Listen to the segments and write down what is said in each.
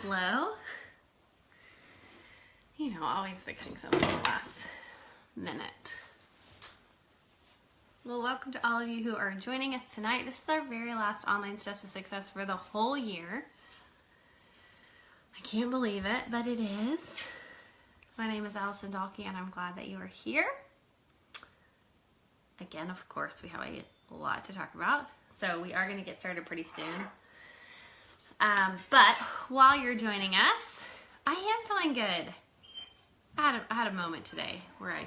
Hello. You know, always fixing something at the last minute. Well, welcome to all of you who are joining us tonight. This is our very last Online Steps to Success for the whole year. I can't believe it, but it is. My name is Allison Dalkey, and I'm glad that you are here. Again, of course, we have a lot to talk about, so we are going to get started pretty soon. But while you're joining us, I am feeling good. I had a moment today where I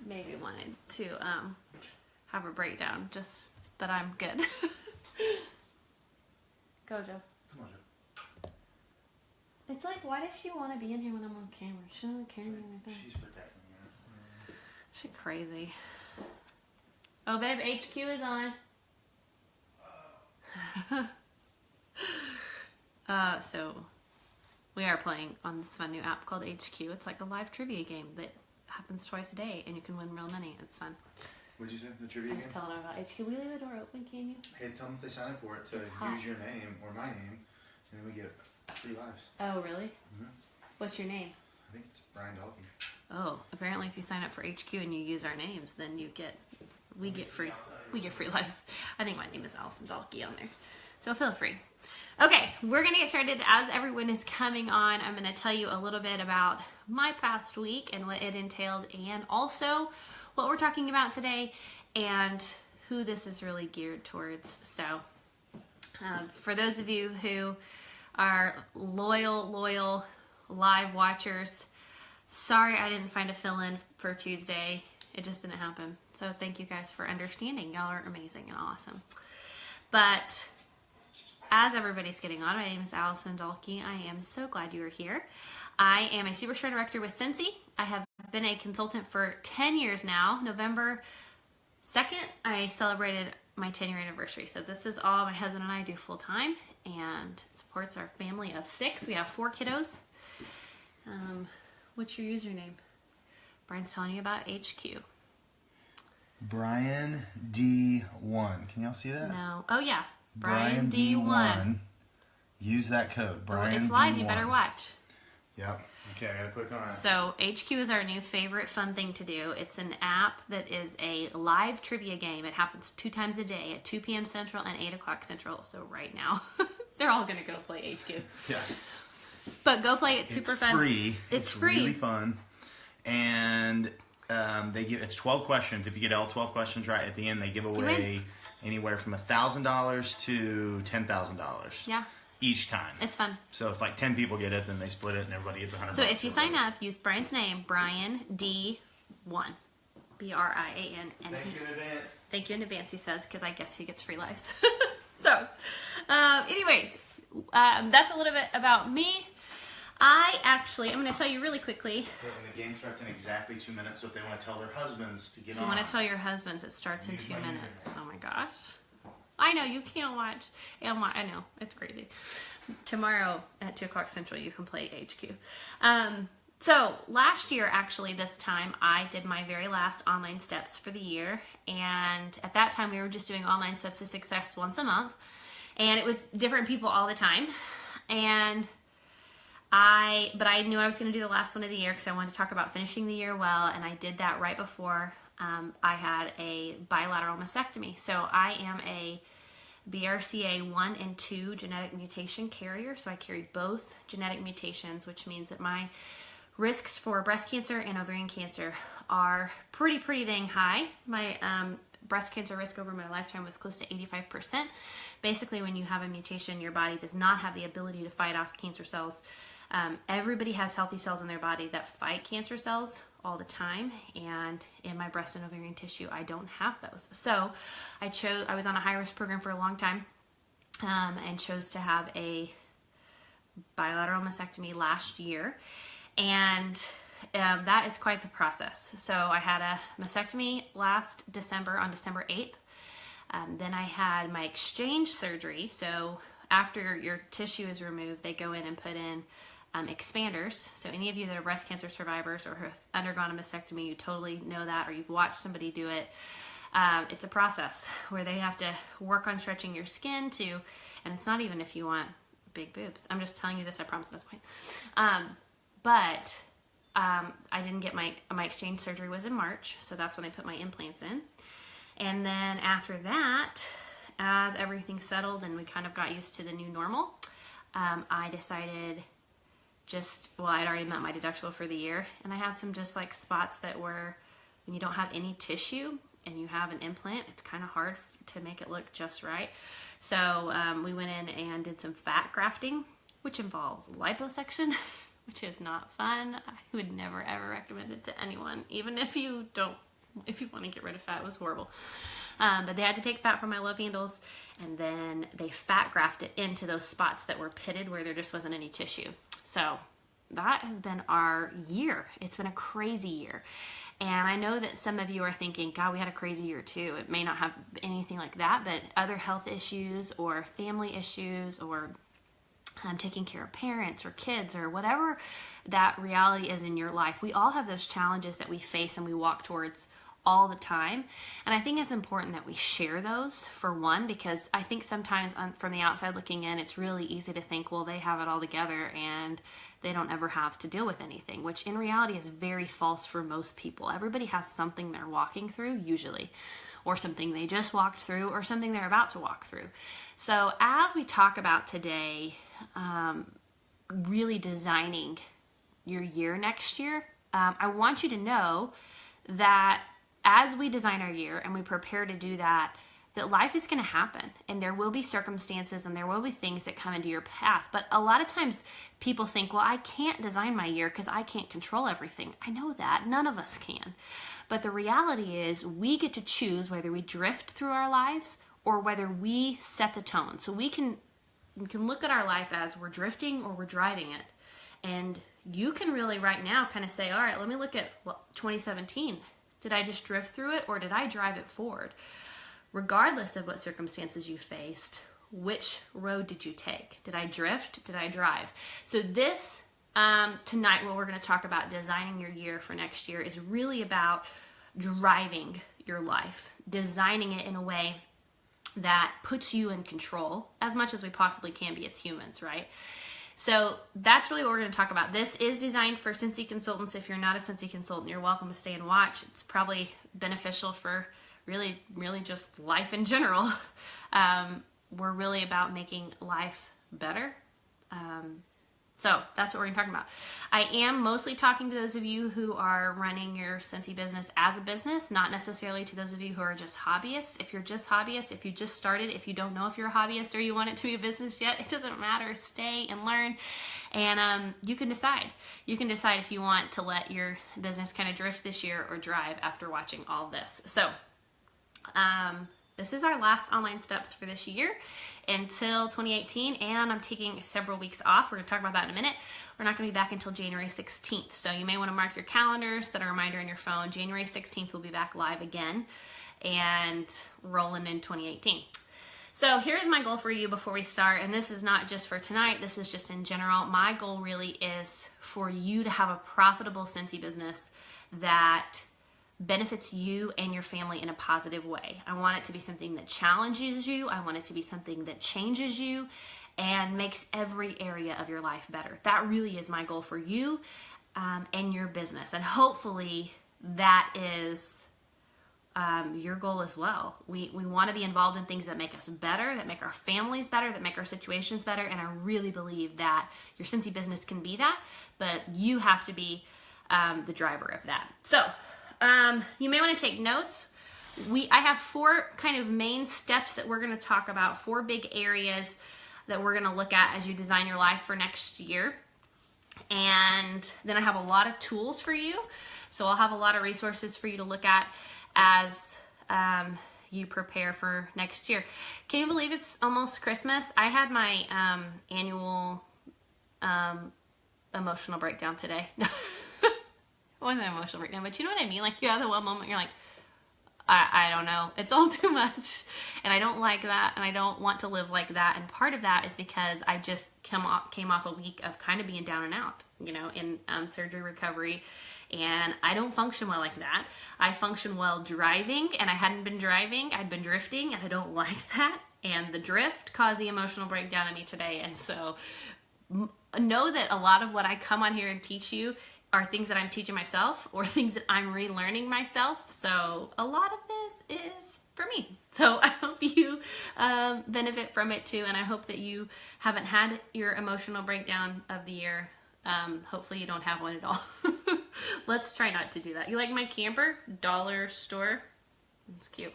maybe wanted to have a breakdown, but I'm good. Go, Joe. Come on, Joe. It's like, why does she want to be in here when I'm on camera? She doesn't care me like that. She's protecting you. She's crazy. Oh, babe, HQ is on. So we are playing on this fun new app called HQ. It's like a live trivia game that happens twice a day, and you can win real money. It's fun. What'd you say? The trivia I game? was telling her about HQ. Will you leave the door open, can you? Hey, tell them if they sign up for it to use your name or my name, and then we get free lives. Oh, really? Mm-hmm. What's your name? I think it's Brian Dalkey. Oh, apparently if you sign up for HQ and you use our names, then we get free lives. I think my name is Allison Dalkey on there. So feel free. Okay, we're going to get started. As everyone is coming on, I'm going to tell you a little bit about my past week and what it entailed, and also what we're talking about today and who this is really geared towards. So for those of you who are loyal live watchers, sorry I didn't find a fill-in for Tuesday. It just didn't happen. So thank you guys for understanding. Y'all are amazing and awesome. But as everybody's getting on, my name is Allison Dalkey. I am so glad you are here. I am a Superstar Director with Scentsy. I have been a consultant for 10 years now. November 2nd, I celebrated my 10-year anniversary. So this is all my husband and I do full-time, and it supports our family of 6. We have 4 kiddos. What's your username? Brian's telling you about HQ. Brian D1. Can y'all see that? No. Oh, yeah. Brian D1. Use that code. Brian It's live. D1. You better watch. Yep. Okay, I gotta click on it. So HQ is our new favorite fun thing to do. It's an app that is a live trivia game. It happens 2 times a day at 2 p.m. Central and 8 o'clock Central. So right now, they're all gonna go play HQ. Yeah. But go play it. It's super fun. Free. It's free. Really fun. And it's 12 questions. If you get all 12 questions right at the end, they give away anywhere from $1,000 to $10,000. Yeah. Each time. It's fun. So if like 10 people get it, then they split it and everybody gets $100. So if you sign up, use Brian's name, Brian D1. BRIAN. Thank you in advance. Thank you in advance, he says, because I guess he gets free lives. So, anyways, that's a little bit about me. I'm going to tell you really quickly. And the game starts in exactly 2 minutes, so if they want to tell their husbands to get on. If you want to tell your husbands, it starts in 2 minutes. Oh my gosh. I know, you can't watch. I know, it's crazy. Tomorrow at 2 o'clock Central, you can play HQ. So last year, actually, this time, I did my very last Online Steps for the year. And at that time, we were just doing Online Steps to Success once a month. And it was different people all the time. But I knew I was going to do the last one of the year because I wanted to talk about finishing the year well. And I did that right before I had a bilateral mastectomy. So I am a BRCA 1 and 2 genetic mutation carrier. So I carry both genetic mutations, which means that my risks for breast cancer and ovarian cancer are pretty dang high. My breast cancer risk over my lifetime was close to 85%. Basically, when you have a mutation, your body does not have the ability to fight off cancer cells. Everybody has healthy cells in their body that fight cancer cells all the time, and in my breast and ovarian tissue, I don't have those. So I was on a high-risk program for a long time, and chose to have a bilateral mastectomy last year, and that is quite the process. So I had a mastectomy last December, on December 8th. Then I had my exchange surgery. So after your tissue is removed, they go in and put in expanders. So any of you that are breast cancer survivors or have undergone a mastectomy, you totally know that, or you've watched somebody do it. It's a process where they have to work on stretching your skin and it's not even if you want big boobs. I'm just telling you this, I promise at this point. But I didn't get my exchange surgery was in March, so that's when they put my implants in. And then after that, as everything settled and we kind of got used to the new normal, I decided I'd already met my deductible for the year, and I had some just like spots that were, when you don't have any tissue and you have an implant, it's kind of hard to make it look just right. So we went in and did some fat grafting, which involves liposuction, which is not fun. I would never ever recommend it to anyone, even if you want to get rid of fat. It was horrible. But they had to take fat from my love handles, and then they fat grafted into those spots that were pitted where there just wasn't any tissue. So that has been our year. It's been a crazy year. And I know that some of you are thinking, God, we had a crazy year too. It may not have anything like that, but other health issues or family issues or taking care of parents or kids or whatever that reality is in your life. We all have those challenges that we face and we walk towards all the time. And I think it's important that we share those, for one, because I think sometimes from the outside looking in, it's really easy to think, well, they have it all together and they don't ever have to deal with anything, which in reality is very false for most people. Everybody has something they're walking through, usually, or something they just walked through, or something they're about to walk through. So as we talk about today, really designing your year next year, I want you to know that as we design our year and we prepare to do that, that life is going to happen and there will be circumstances and there will be things that come into your path. But a lot of times people think, well, I can't design my year because I can't control everything. I know that. None of us can. But the reality is we get to choose whether we drift through our lives or whether we set the tone. So we can look at our life as we're drifting or we're driving it. And you can really right now kind of say, all right, let me look at 2017. Did I just drift through it or did I drive it forward? Regardless of what circumstances you faced, which road did you take? Did I drift? Did I drive? So this, tonight, what we're going to talk about designing your year for next year is really about driving your life, designing it in a way that puts you in control as much as we possibly can be as humans, right? So that's really what we're going to talk about. This is designed for Scentsy consultants. If you're not a Scentsy consultant, you're welcome to stay and watch. It's probably beneficial for really just life in general. We're really about making life better. So that's what we're going to talk about. I am mostly talking to those of you who are running your Scentsy business as a business, not necessarily to those of you who are just hobbyists. If you're just hobbyists, if you just started, if you don't know if you're a hobbyist or you want it to be a business yet, it doesn't matter. Stay and learn. And you can decide. You can decide if you want to let your business kind of drift this year or drive after watching all this. So this is our last online steps for this year until 2018, and I'm taking several weeks off. We're going to talk about that in a minute. We're not going to be back until January 16th, so you may want to mark your calendar, set a reminder on your phone. January 16th, we'll be back live again and rolling in 2018. So here's my goal for you before we start, and this is not just for tonight, this is just in general. My goal really is for you to have a profitable Scentsy business that benefits you and your family in a positive way. I want it to be something that challenges you. I want it to be something that changes you and makes every area of your life better. That really is my goal for you and your business. And hopefully that is your goal as well. We want to be involved in things that make us better, that make our families better, that make our situations better. And I really believe that your Scentsy business can be that, but you have to be the driver of that. So you may want to take notes. I have 4 kind of main steps that we're going to talk about, 4 big areas that we're going to look at as you design your life for next year. And then I have a lot of tools for you. So I'll have a lot of resources for you to look at as you prepare for next year. Can you believe it's almost Christmas? I had my annual emotional breakdown today. It wasn't an emotional breakdown, but you know what I mean? Like, you have the one moment you're like, I don't know. It's all too much. And I don't like that. And I don't want to live like that. And part of that is because I just came off a week of kind of being down and out, in surgery recovery. And I don't function well like that. I function well driving, and I hadn't been driving. I'd been drifting, and I don't like that. And the drift caused the emotional breakdown in me today. And so know that a lot of what I come on here and teach you are things that I'm teaching myself or things that I'm relearning myself. So a lot of this is for me. So I hope you benefit from it too. And I hope that you haven't had your emotional breakdown of the year. Hopefully you don't have one at all. Let's try not to do that. You like my camper? Dollar store. It's cute.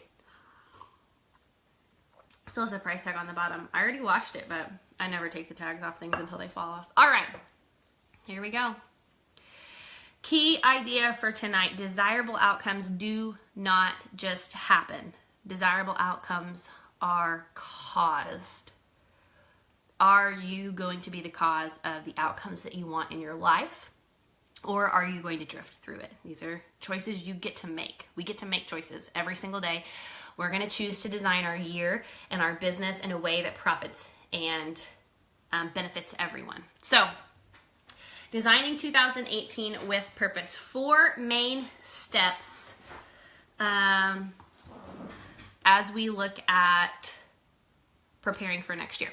Still has a price tag on the bottom. I already washed it, but I never take the tags off things until they fall off. All right, here we go. Key idea for tonight: desirable outcomes do not just happen. Desirable outcomes are caused. Are you going to be the cause of the outcomes that you want in your life? Or are you going to drift through it? These are choices you get to make. We get to make choices every single day. We're going to choose to design our year and our business in a way that profits and benefits everyone. So, designing 2018 with purpose. 4 main steps as we look at preparing for next year.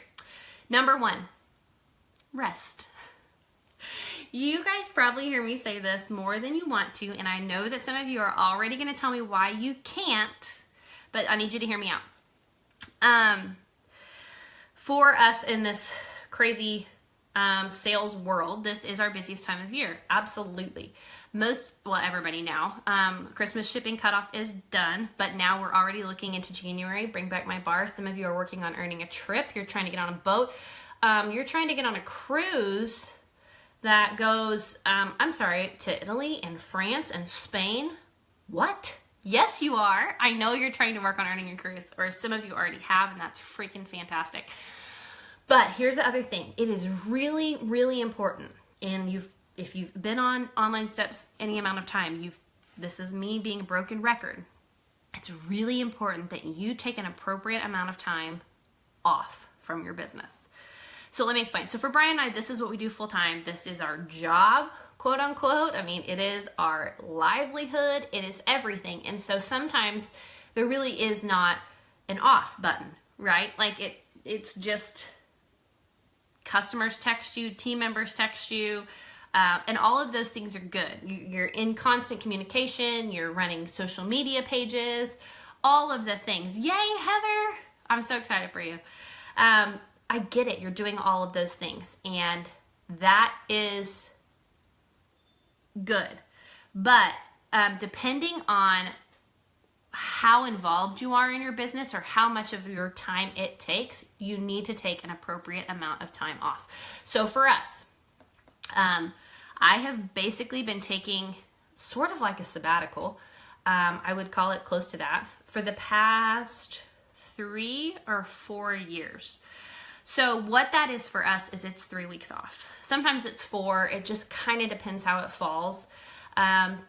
Number 1, rest. You guys probably hear me say this more than you want to, and I know that some of you are already going to tell me why you can't, but I need you to hear me out. For us in this crazy sales world, this is our busiest time of year. Absolutely. Everybody now. Christmas shipping cutoff is done, but now we're already looking into January. Bring back my bar. Some of you are working on earning a trip. You're trying to get on a boat. You're trying to get on a cruise that goes, to Italy and France and Spain. What? Yes, you are. I know you're trying to work on earning a cruise, or some of you already have, and that's freaking fantastic. But here's the other thing. It is really, really important. And if you've been on Online Steps any amount of time, this is me being a broken record. It's really important that you take an appropriate amount of time off from your business. So let me explain. So for Brian and I, this is what we do full time. This is our job, quote unquote. I mean, it is our livelihood. It is everything. And so sometimes there really is not an off button, right? Like it's just customers text you, team members text you, and all of those things are good. You're in constant communication. You're running social media pages, all of the things. Yay, Heather. I'm so excited for you. I get it. You're doing all of those things, and that is good. But depending on how involved you are in your business or how much of your time it takes, you need to take an appropriate amount of time off. So for us, I have basically been taking sort of like a sabbatical. I would call it close to that for the past 3 or 4 years. So what that is for us is it's 3 weeks off. Sometimes it's 4. It just kind of depends how it falls.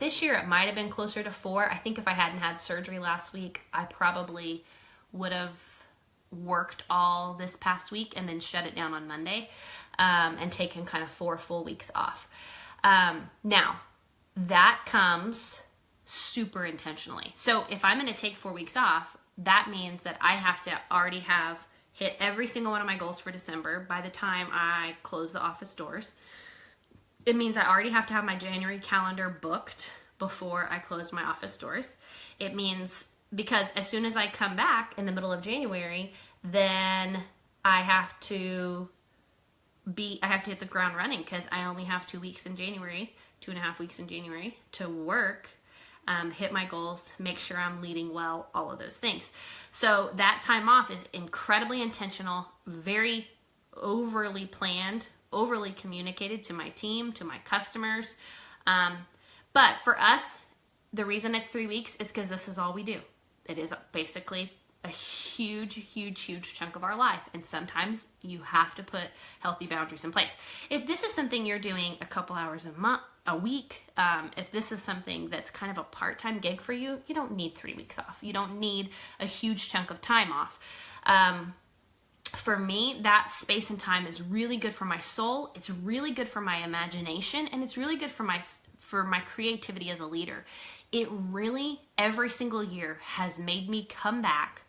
This year it might have been closer to 4. I think if I hadn't had surgery last week, I probably would have worked all this past week and then shut it down on Monday and taken kind of 4 full weeks off. Now, that comes super intentionally. So if I'm going to take 4 weeks off, that means that I have to already have hit every single one of my goals for December by the time I close the office doors. It means I already have to have my January calendar booked before I close my office doors. It means because as soon as I come back in the middle of January, then I have to hit the ground running because I only have 2 weeks in January, 2.5 weeks in January to work, hit my goals, make sure I'm leading well, all of those things. So that time off is incredibly intentional, very overly planned, overly communicated to my team, to my customers. But for us, the reason it's 3 weeks is because this is all we do. It is basically a huge, huge, huge chunk of our life. And sometimes you have to put healthy boundaries in place. If this is something you're doing a couple hours a week, if this is something that's kind of a part-time gig for you, you don't need 3 weeks off. You don't need a huge chunk of time off. For me, that space and time is really good for my soul. It's really good for my imagination, and it's really good for my creativity as a leader. It really, every single year, has made me come back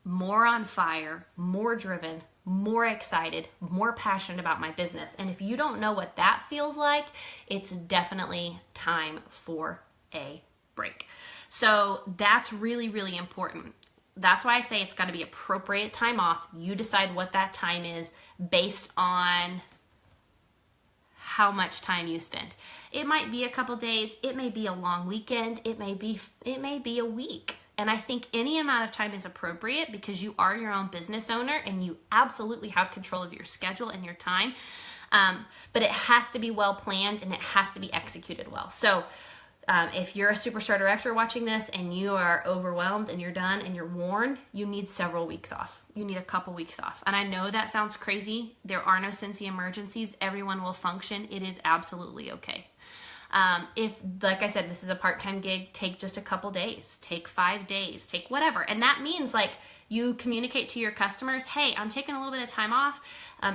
more on fire, more driven, more excited, more passionate about my business. And if you don't know what that feels like, it's definitely time for a break. So that's really, really important. That's why I say it's got to be appropriate time off. You decide what that time is based on how much time you spend. It might be a couple days, it may be a long weekend, it may be a week. And I think any amount of time is appropriate because you are your own business owner and you absolutely have control of your schedule and your time. But it has to be well planned and it has to be executed well. So if you're a superstar director watching this and you are overwhelmed and you're done and you're worn, you need several weeks off. You need a couple weeks off. And I know that sounds crazy. There are no Cincy emergencies. Everyone will function. It is absolutely okay. If, like I said, this is a part-time gig, take just a couple days, take 5 days, take whatever. And that means like you communicate to your customers, hey, I'm taking a little bit of time off.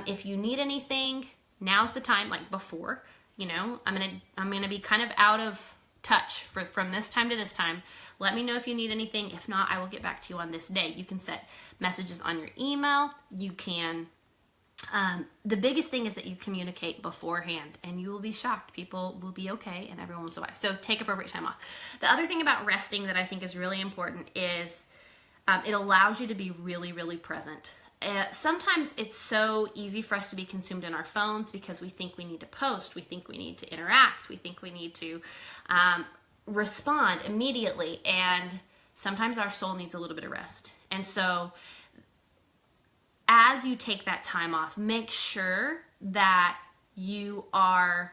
If you need anything, now's the time, like before, you know, I'm going to be kind of out of touch from this time to this time. Let me know if you need anything. If not, I will get back to you on this day. You can set messages on your email. You can, the biggest thing is that you communicate beforehand and you will be shocked. People will be okay and everyone will survive. So take appropriate time off. The other thing about resting that I think is really important is it allows you to be really, really present. Sometimes it's so easy for us to be consumed in our phones because we think we need to post, we think we need to interact, we think we need to respond immediately, and sometimes our soul needs a little bit of rest. And so as you take that time off, make sure that you are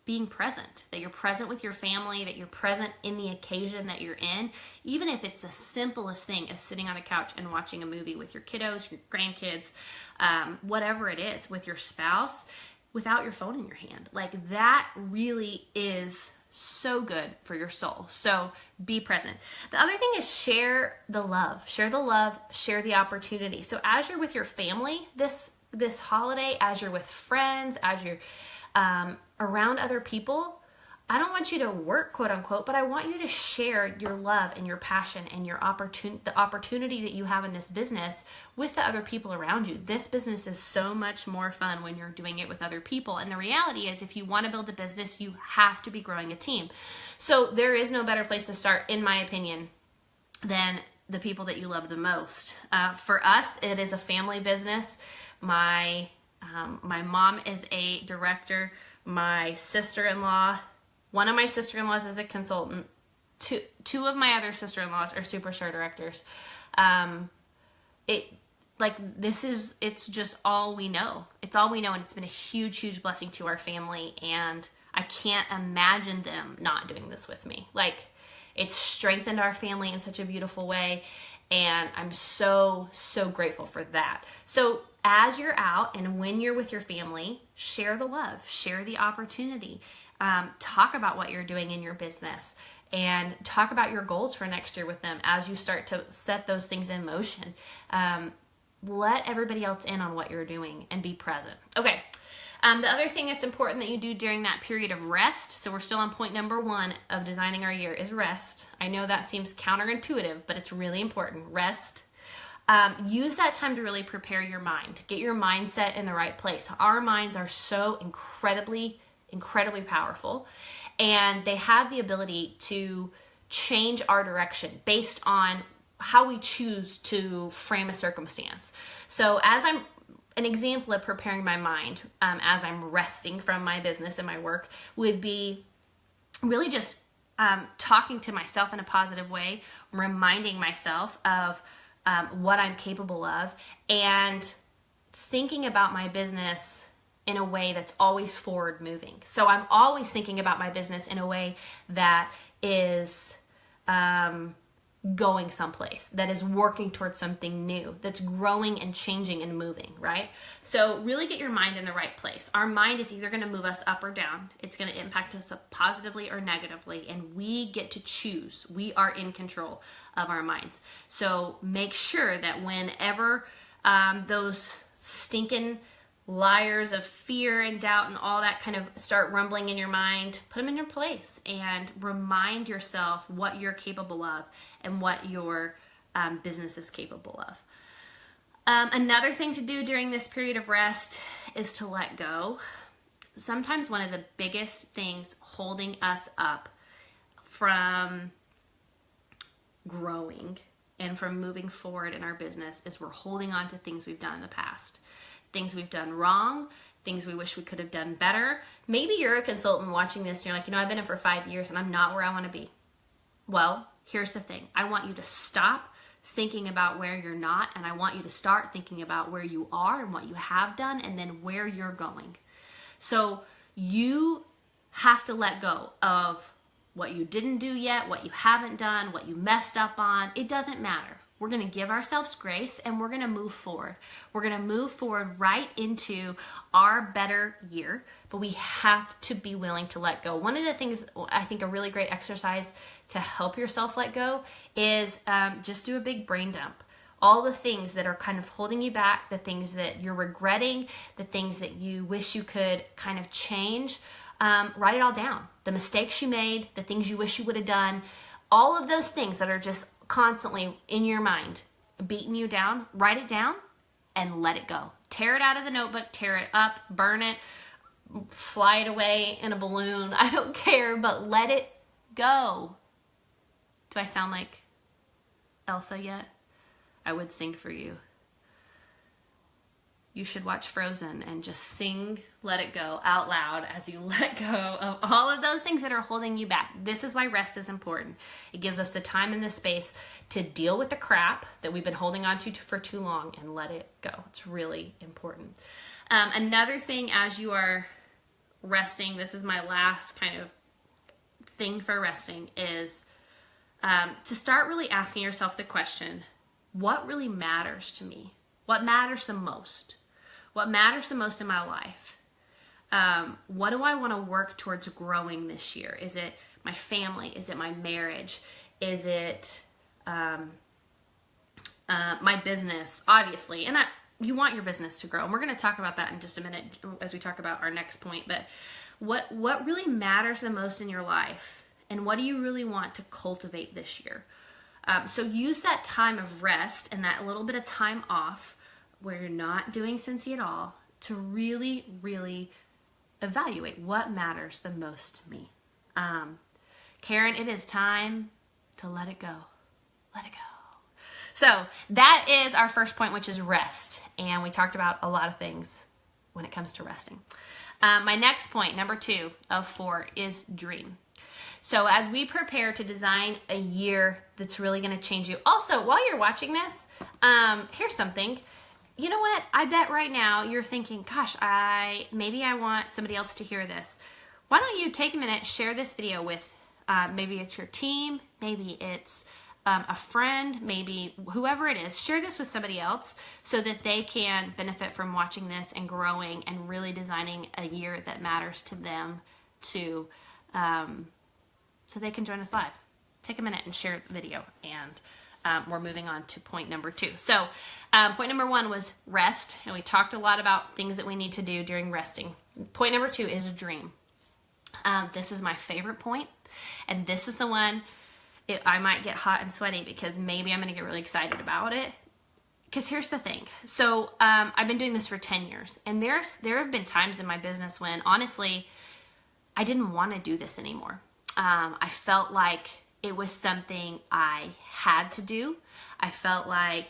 being present, that you're present with your family, that you're present in the occasion that you're in, even if it's the simplest thing as sitting on a couch and watching a movie with your kiddos, your grandkids, whatever it is, with your spouse, without your phone in your hand. Like that really is so good for your soul. So be present. The other thing is share the love, share the opportunity. So as you're with your family this holiday, as you're with friends, as you're around other people, I don't want you to work, quote unquote, but I want you to share your love and your passion and your the opportunity that you have in this business with the other people around you. This business is so much more fun when you're doing it with other people. And the reality is, if you want to build a business, you have to be growing a team. So there is no better place to start, in my opinion, than the people that you love the most. For us, it is a family business. My mom is a director. My sister-in-law, one of my sister-in-laws is a consultant. Two of my other sister-in-laws are superstar directors. It's just all we know. It's all we know, and it's been a huge, huge blessing to our family, and I can't imagine them not doing this with me. Like, it's strengthened our family in such a beautiful way, and I'm so, so grateful for that. So as you're out and when you're with your family, share the love, share the opportunity, talk about what you're doing in your business, and talk about your goals for next year with them as you start to set those things in motion. Let everybody else in on what you're doing and be present. Okay. The other thing that's important that you do during that period of rest, so we're still on point number 1 of designing our year, is rest. I know that seems counterintuitive, but it's really important. Rest. Use that time to really prepare your mind. Get your mindset in the right place. Our minds are so incredibly, incredibly powerful, and they have the ability to change our direction based on how we choose to frame a circumstance. So as I'm an example of preparing my mind as I'm resting from my business and my work would be really just talking to myself in a positive way, reminding myself of what I'm capable of, and thinking about my business in a way that's always forward moving. So I'm always thinking about my business in a way that is going someplace, that is working towards something new, that's growing and changing and moving, right? So really get your mind in the right place. Our mind is either going to move us up or down. It's going to impact us positively or negatively, and we get to choose. We are in control of our minds. So make sure that whenever those stinking liars of fear and doubt and all that kind of start rumbling in your mind, put them in your place and remind yourself what you're capable of and what your business is capable of. Another thing to do during this period of rest is to let go. Sometimes one of the biggest things holding us up from growing and from moving forward in our business is we're holding on to things we've done in the past. Things we've done wrong, things we wish we could have done better. Maybe you're a consultant watching this and you're like, I've been in for 5 years and I'm not where I want to be. Well, here's the thing. I want you to stop thinking about where you're not, and I want you to start thinking about where you are and what you have done and then where you're going. So you have to let go of what you didn't do yet, what you haven't done, what you messed up on. It doesn't matter. We're going to give ourselves grace and we're going to move forward. We're going to move forward right into our better year, but we have to be willing to let go. One of the things I think a really great exercise to help yourself let go is just do a big brain dump. All the things that are kind of holding you back, the things that you're regretting, the things that you wish you could kind of change, write it all down. The mistakes you made, the things you wish you would have done, all of those things that are just constantly in your mind, beating you down, write it down and let it go. Tear it out of the notebook, tear it up, burn it, fly it away in a balloon. I don't care, but let it go. Do I sound like Elsa yet? I would sing for you. You should watch Frozen and just sing Let It Go out loud as you let go of all of those things that are holding you back. This is why rest is important. It gives us the time and the space to deal with the crap that we've been holding on to for too long and let it go. It's really important. Another thing as you are resting, this is my last kind of thing for resting, is to start really asking yourself the question, what really matters to me? What matters the most? What matters the most in my life? What do I want to work towards growing this year? Is it my family? Is it my marriage? Is it my business? Obviously. And you want your business to grow. And we're going to talk about that in just a minute as we talk about our next point. But what really matters the most in your life? And what do you really want to cultivate this year? So use that time of rest and that little bit of time off where you're not doing Scentsy at all to really, really evaluate what matters the most to me. Karen, it is time to let it go. Let it go. So that is our first point, which is rest. And we talked about a lot of things when it comes to resting. My next point, number 2 of 4, is dream. So as we prepare to design a year that's really going to change you. Also, while you're watching this, here's something. You know what? I bet right now you're thinking, gosh, maybe I want somebody else to hear this. Why don't you take a minute, share this video with, maybe it's your team, maybe it's a friend, maybe whoever it is. Share this with somebody else so that they can benefit from watching this and growing and really designing a year that matters to them too, so they can join us live. Take a minute and share the video, and we're moving on to point number 2. So point number 1 was rest, and we talked a lot about things that we need to do during resting. Point number 2 is dream. This is my favorite point, and this is the one I might get hot and sweaty because maybe I'm going to get really excited about it. Because here's the thing. So I've been doing this for 10 years, and there have been times in my business when, honestly, I didn't want to do this anymore. I felt like it was something I had to do. I felt like,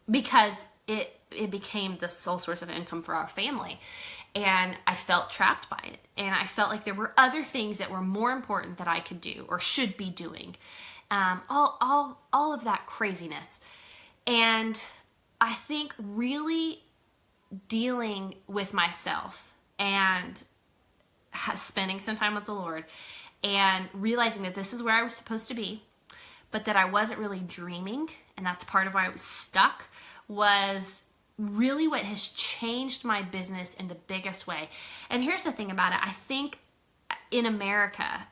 because it became the sole source of income for our family, and I felt trapped by it. And I felt like there were other things that were more important that I could do or should be doing. All of that craziness. And I think really dealing with myself and spending some time with the Lord and realizing that this is where I was supposed to be, but that I wasn't really dreaming, and that's part of why I was stuck, was really what has changed my business in the biggest way. And here's the thing about it. I think in America,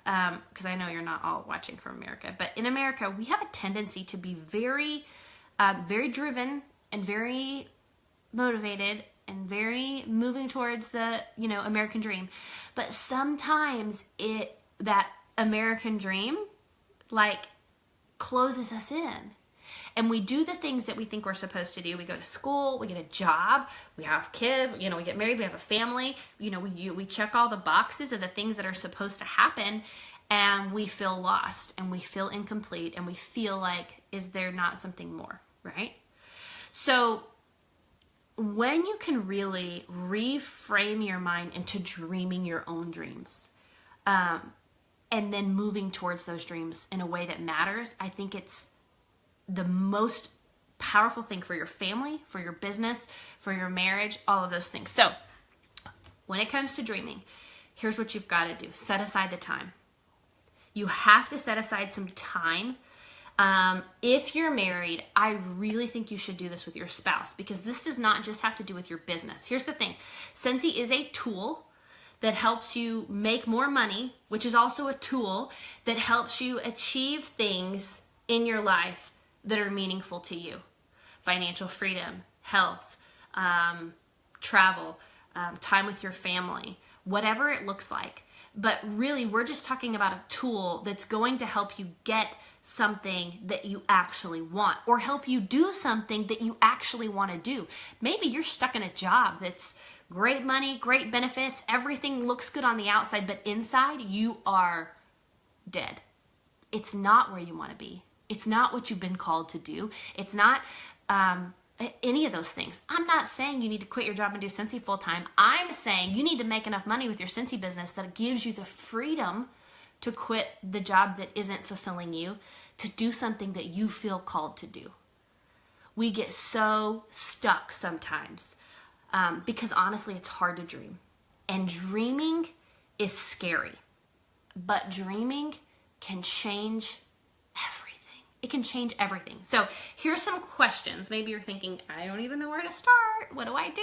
because I know you're not all watching from America, but in America, we have a tendency to be very, very driven and very motivated and very moving towards the, American dream. But sometimes that American dream, closes us in. And we do the things that we think we're supposed to do. We go to school, we get a job, we have kids, we get married, we have a family. We check all the boxes of the things that are supposed to happen, and we feel lost and we feel incomplete and we feel like, is there not something more, right? So when you can really reframe your mind into dreaming your own dreams, and then moving towards those dreams in a way that matters, I think it's the most powerful thing for your family, for your business, for your marriage, all of those things. So when it comes to dreaming, here's what you've got to do. Set aside the time. You have to set aside some time. If you're married, I really think you should do this with your spouse, because this does not just have to do with your business. Here's the thing. Scentsy is a tool that helps you make more money, which is also a tool that helps you achieve things in your life that are meaningful to you. Financial freedom, health, travel, time with your family, whatever it looks like. But really, we're just talking about a tool that's going to help you get something that you actually want, or help you do something that you actually want to do. Maybe you're stuck in a job that's great money, great benefits, everything looks good on the outside, but inside you are dead. It's not where you want to be. It's not what you've been called to do. It's not any of those things. I'm not saying you need to quit your job and do Scentsy full time. I'm saying you need to make enough money with your Scentsy business that it gives you the freedom to quit the job that isn't fulfilling you, to do something that you feel called to do. We get so stuck sometimes because honestly, it's hard to dream. And dreaming is scary. But dreaming can change everything. It can change everything. So here's some questions. Maybe you're thinking, I don't even know where to start. What do I do?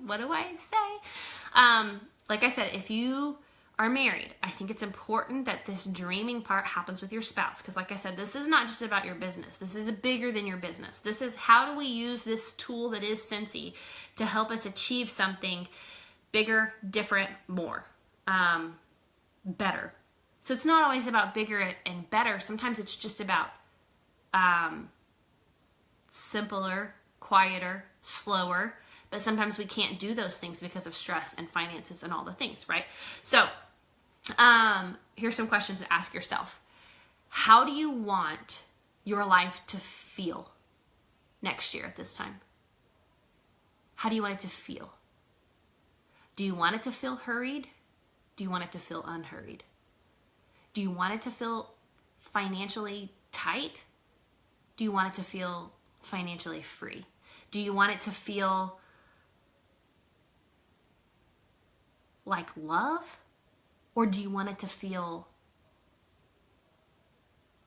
What do I say? Like I said, if you are married, I think it's important that this dreaming part happens with your spouse. Because like I said, this is not just about your business. This is bigger than your business. This is how do we use this tool that is Scentsy to help us achieve something bigger, different, more, better. So it's not always about bigger and better. Sometimes it's just about simpler, quieter, slower. But sometimes we can't do those things because of stress and finances and all the things, right? So here's some questions to ask yourself. How do you want your life to feel next year at this time? How do you want it to feel? Do you want it to feel hurried? Do you want it to feel unhurried? Do you want it to feel financially tight? Do you want it to feel financially free? Do you want it to feel like love? Or do you want it to feel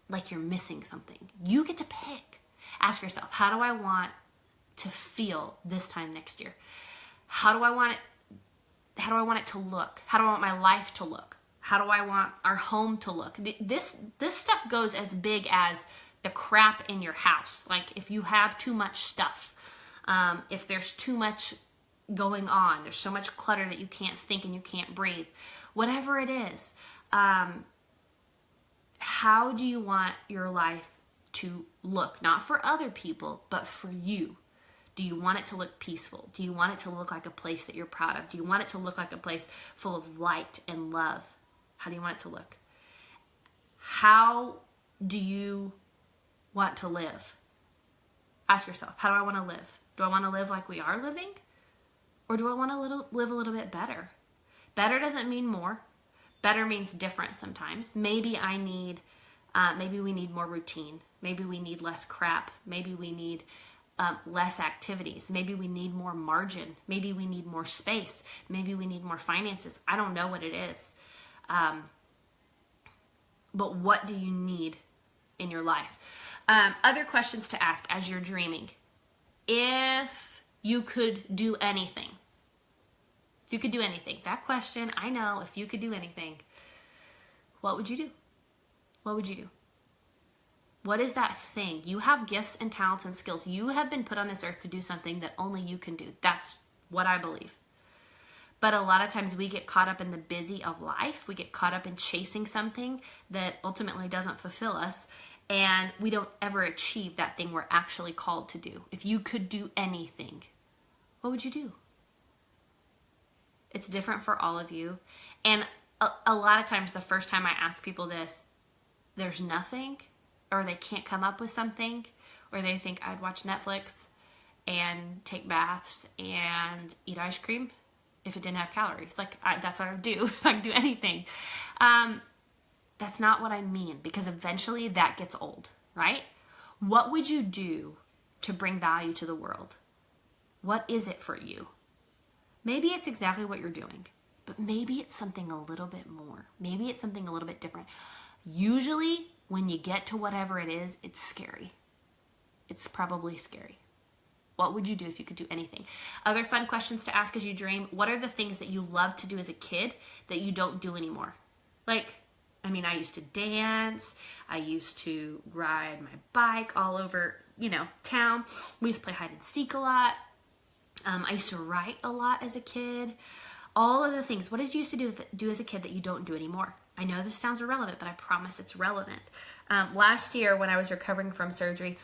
like you're missing something? You get to pick. Ask yourself, how do I want to feel this time next year? How do I want it to look? How do I want my life to look? How do I want our home to look? This stuff goes as big as the crap in your house. Like if you have too much stuff, if there's too much going on, there's so much clutter that you can't think and you can't breathe, whatever it is, how do you want your life to look? Not for other people, but for you. Do you want it to look peaceful? Do you want it to look like a place that you're proud of? Do you want it to look like a place full of light and love? How do you want it to look? How do you want to live? Ask yourself, how do I want to live? Do I want to live like we are living? Or do I want to live a little bit better? Better doesn't mean more. Better means different sometimes. Maybe we need more routine. Maybe we need less crap. Maybe we need less activities. Maybe we need more margin. Maybe we need more space. Maybe we need more finances. I don't know what it is. But what do you need in your life? Other questions to ask as you're dreaming. If you could do anything. If you could do anything. That question, I know, if you could do anything, what would you do? What would you do? What is that thing? You have gifts and talents and skills. You have been put on this earth to do something that only you can do. That's what I believe. But a lot of times we get caught up in the busy of life. We get caught up in chasing something that ultimately doesn't fulfill us. and we don't ever achieve that thing we're actually called to do. If you could do anything, what would you do? It's different for all of you. And a lot of times the first time I ask people this, there's nothing, or they can't come up with something, or they think I'd watch Netflix and take baths and eat ice cream if it didn't have calories. Like, that's what I would do if I could do anything. That's not what I mean, because eventually that gets old, right? What would you do to bring value to the world? What is it for you? Maybe it's exactly what you're doing, but maybe it's something a little bit more. Maybe it's something a little bit different. Usually, when you get to whatever it is, it's scary. It's probably scary. What would you do if you could do anything? Other fun questions to ask as you dream. What are the things that you loved to do as a kid that you don't do anymore? Like, I used to dance. I used to ride my bike all over, town. We used to play hide and seek a lot. I used to write a lot as a kid. All of the things. What did you used to do as a kid that you don't do anymore? I know this sounds irrelevant, but I promise it's relevant. Last year when I was recovering from surgery,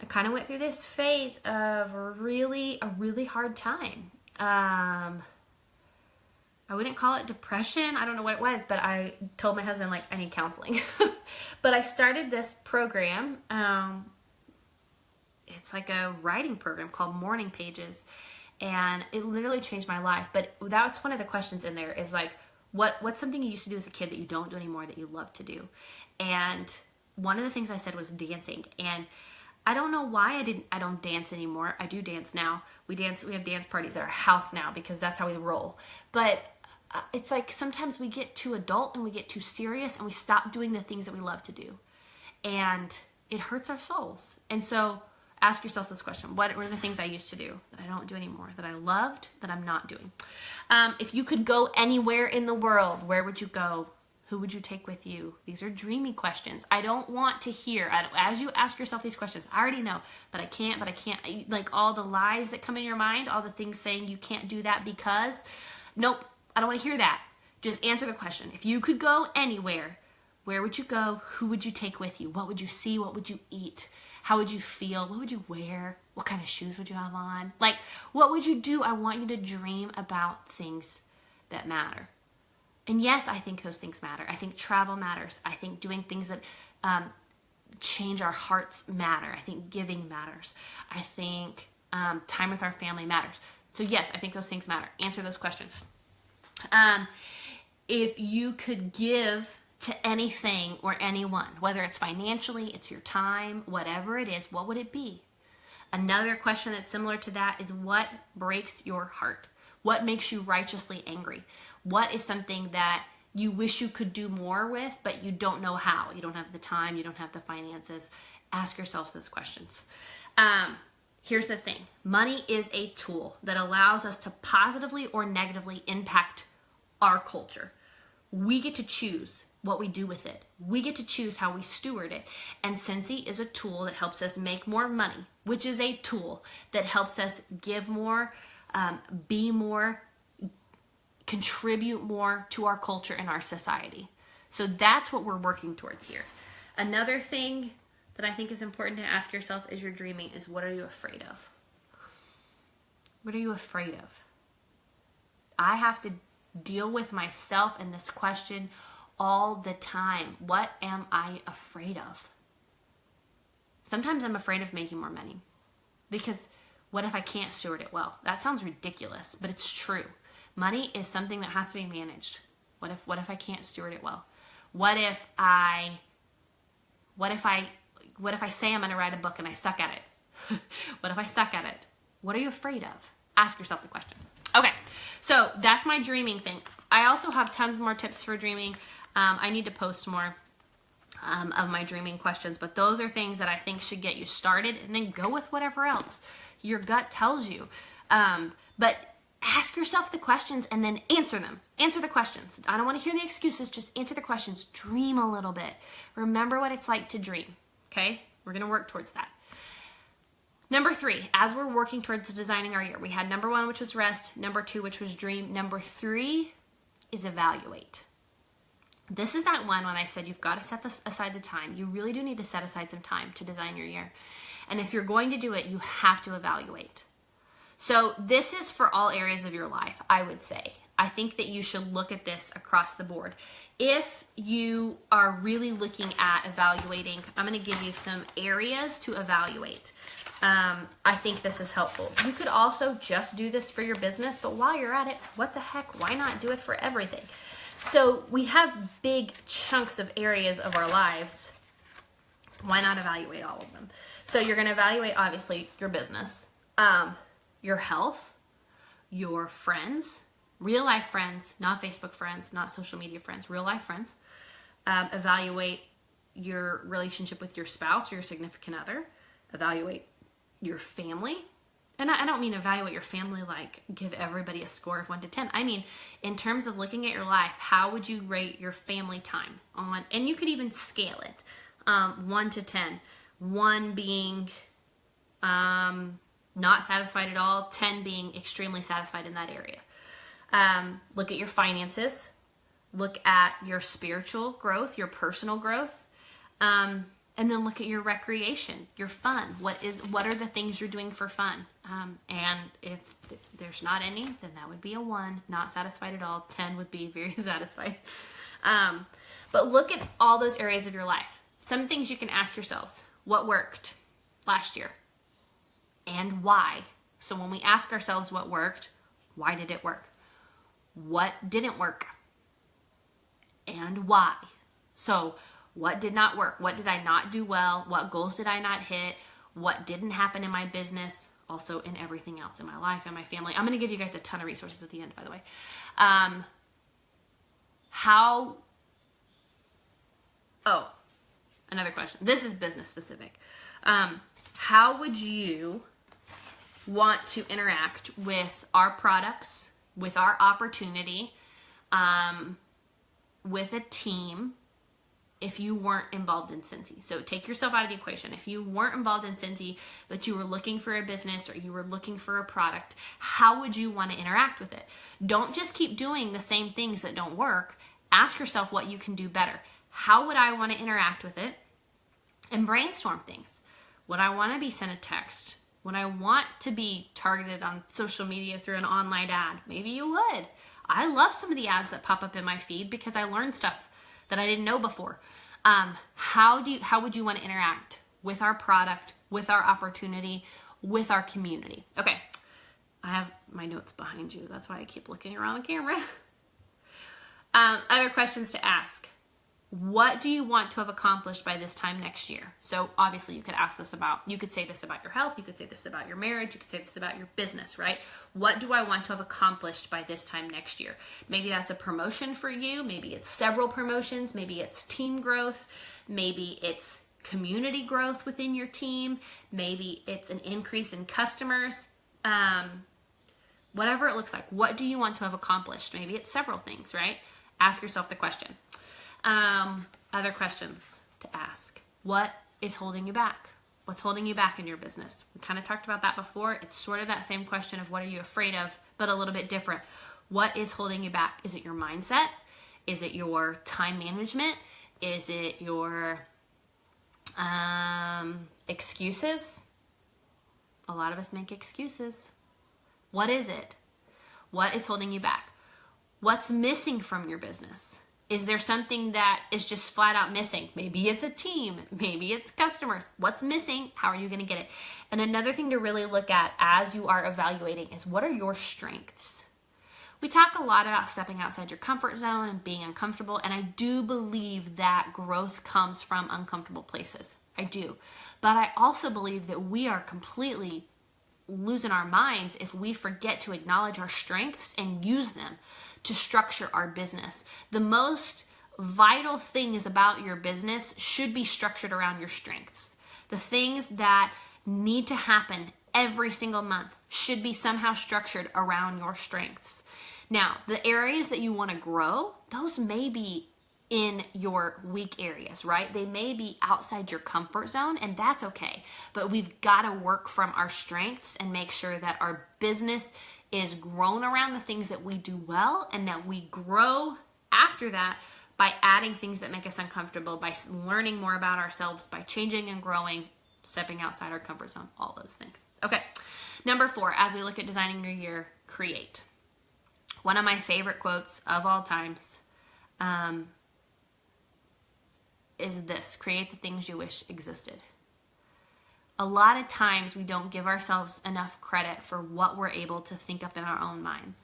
I kind of went through this phase of a really hard time. I wouldn't call it depression. I don't know what it was, but I told my husband, I need counseling. But I started this program. It's like a writing program called Morning Pages. And it literally changed my life. But that's one of the questions in there is what's something you used to do as a kid that you don't do anymore that you love to do? And one of the things I said was dancing. And I don't know why I don't dance anymore. I do dance now. We have dance parties at our house now because that's how we roll. But it's like sometimes we get too adult and we get too serious and we stop doing the things that we love to do. And it hurts our souls. And so ask yourself this question. What were the things I used to do that I don't do anymore, that I loved, that I'm not doing? If you could go anywhere in the world, where would you go? Who would you take with you? These are dreamy questions. I don't want to hear, as you ask yourself these questions, I already know, but I can't. Like all the lies that come in your mind, all the things saying you can't do that because, nope, I don't want to hear that. Just answer the question. If you could go anywhere, where would you go? Who would you take with you? What would you see? What would you eat? How would you feel? What would you wear? What kind of shoes would you have on? What would you do? I want you to dream about things that matter. And yes, I think those things matter. I think travel matters. I think doing things that change our hearts matter. I think giving matters. I think time with our family matters. So yes, I think those things matter. Answer those questions. If you could give to anything or anyone, whether it's financially, it's your time, whatever it is, what would it be? Another question that's similar to that is what breaks your heart? What makes you righteously angry? What is something that you wish you could do more with, but you don't know how? You don't have the time, you don't have the finances. Ask yourselves those questions. Here's the thing. Money is a tool that allows us to positively or negatively impact our culture. We get to choose what we do with it. We get to choose how we steward it. And Scentsy is a tool that helps us make more money, which is a tool that helps us give more, be more, contribute more to our culture and our society. So that's what we're working towards here. Another thing that I think is important to ask yourself as you're dreaming is, what are you afraid of? What are you afraid of? I have to deal with myself in this question all the time. What am I afraid of? Sometimes I'm afraid of making more money because what if I can't steward it well? That sounds ridiculous, but it's true. Money is something that has to be managed. What if I can't steward it well? What if I say I'm going to write a book and I suck at it? What if I suck at it? What are you afraid of? Ask yourself the question. Okay, so that's my dreaming thing. I also have tons more tips for dreaming. I need to post more of my dreaming questions, but those are things that I think should get you started, and then go with whatever else your gut tells you. But ask yourself the questions and then answer them. Answer the questions. I don't want to hear the excuses. Just answer the questions. Dream a little bit. Remember what it's like to dream. Okay? We're going to work towards that. Number 3, as we're working towards designing our year, we had number 1, which was rest. Number 2, which was dream. Number 3 is evaluate. This is that one when I said you've got to set aside the time. You really do need to set aside some time to design your year. And if you're going to do it, you have to evaluate. So this is for all areas of your life, I would say. I think that you should look at this across the board. If you are really looking at evaluating, I'm going to give you some areas to evaluate. I think this is helpful. You could also just do this for your business, but while you're at it, what the heck, why not do it for everything? So we have big chunks of areas of our lives. Why not evaluate all of them? So you're going to evaluate, obviously, your business, your health, your friends, real life friends, not Facebook friends, not social media friends, real life friends. Evaluate your relationship with your spouse or your significant other. Evaluate your family. And I don't mean evaluate your family like give everybody a score of 1 to 10. I mean, in terms of looking at your life, how would you rate your family time on, and you could even scale it, 1 to 10. 1 being not satisfied at all, 10 being extremely satisfied in that area. Look at your finances. Look at your spiritual growth, your personal growth. And then look at your recreation, your fun. What are the things you're doing for fun? And if there's not any, then that would be a 1, not satisfied at all. 10 would be very satisfied. But look at all those areas of your life. Some things you can ask yourselves: what worked last year? And why? So when we ask ourselves what worked, why did it work? What didn't work? And why? So what did not work? What did I not do well? What goals did I not hit? What didn't happen in my business? Also in everything else in my life and my family. I'm going to give you guys a ton of resources at the end, by the way. Another question. This is business specific. How would you want to interact with our products, with our opportunity, with a team, if you weren't involved in Scentsy? So take yourself out of the equation. If you weren't involved in Scentsy, but you were looking for a business or you were looking for a product, how would you want to interact with it? Don't just keep doing the same things that don't work. Ask yourself what you can do better. How would I want to interact with it? And brainstorm things. Would I want to be sent a text? Would I want to be targeted on social media through an online ad? Maybe you would. I love some of the ads that pop up in my feed because I learned stuff that I didn't know before. How would you want to interact with our product, with our opportunity, with our community? Okay, I have my notes behind you. That's why I keep looking around the camera. Other questions to ask. What do you want to have accomplished by this time next year? So obviously you could say this about your health, you could say this about your marriage, you could say this about your business, right? What do I want to have accomplished by this time next year? Maybe that's a promotion for you, maybe it's several promotions, maybe it's team growth, maybe it's community growth within your team, maybe it's an increase in customers, whatever it looks like. What do you want to have accomplished? Maybe it's several things, right? Ask yourself the question. Other questions to ask. What is holding you back? What's holding you back in your business? We kind of talked about that before. It's sort of that same question of what are you afraid of, but a little bit different. What is holding you back? Is it your mindset? Is it your time management? Is it your excuses? A lot of us make excuses. What is it? What is holding you back? What's missing from your business? Is there something that is just flat out missing? Maybe it's a team. Maybe it's customers. What's missing? How are you going to get it? And another thing to really look at as you are evaluating is what are your strengths? We talk a lot about stepping outside your comfort zone and being uncomfortable, and I do believe that growth comes from uncomfortable places. I do. But I also believe that we are completely losing our minds if we forget to acknowledge our strengths and use them to structure our business. The most vital things about your business should be structured around your strengths. The things that need to happen every single month should be somehow structured around your strengths. Now, the areas that you want to grow, those may be in your weak areas, right? They may be outside your comfort zone, and that's okay. But we've got to work from our strengths and make sure that our business is grown around the things that we do well and that we grow after that by adding things that make us uncomfortable, by learning more about ourselves, by changing and growing, stepping outside our comfort zone, all those things. Okay, number 4, as we look at designing your year, create. One of my favorite quotes of all times is this: create the things you wish existed. A lot of times we don't give ourselves enough credit for what we're able to think up in our own minds.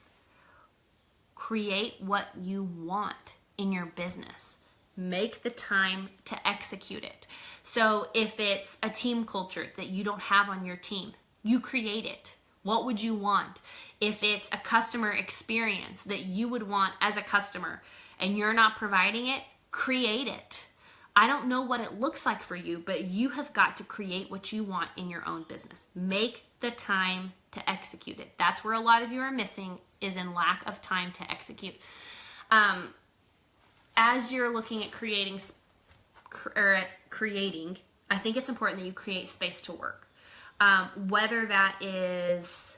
Create what you want in your business. Make the time to execute it. So if it's a team culture that you don't have on your team, you create it. What would you want? If it's a customer experience that you would want as a customer and you're not providing it, create it. I don't know what it looks like for you, but you have got to create what you want in your own business. Make the time to execute it. That's where a lot of you are missing, is in lack of time to execute. As you're looking at creating, I think it's important that you create space to work. Whether that is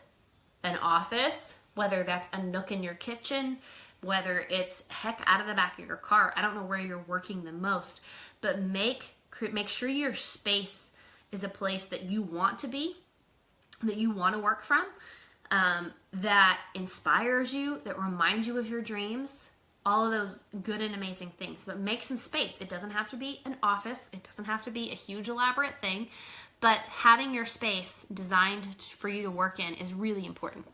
an office, whether that's a nook in your kitchen, whether it's heck out of the back of your car. I don't know where you're working the most, but make sure your space is a place that you want to be, that you want to work from, that inspires you, that reminds you of your dreams, all of those good and amazing things. But make some space. It doesn't have to be an office. It doesn't have to be a huge elaborate thing, but having your space designed for you to work in is really important.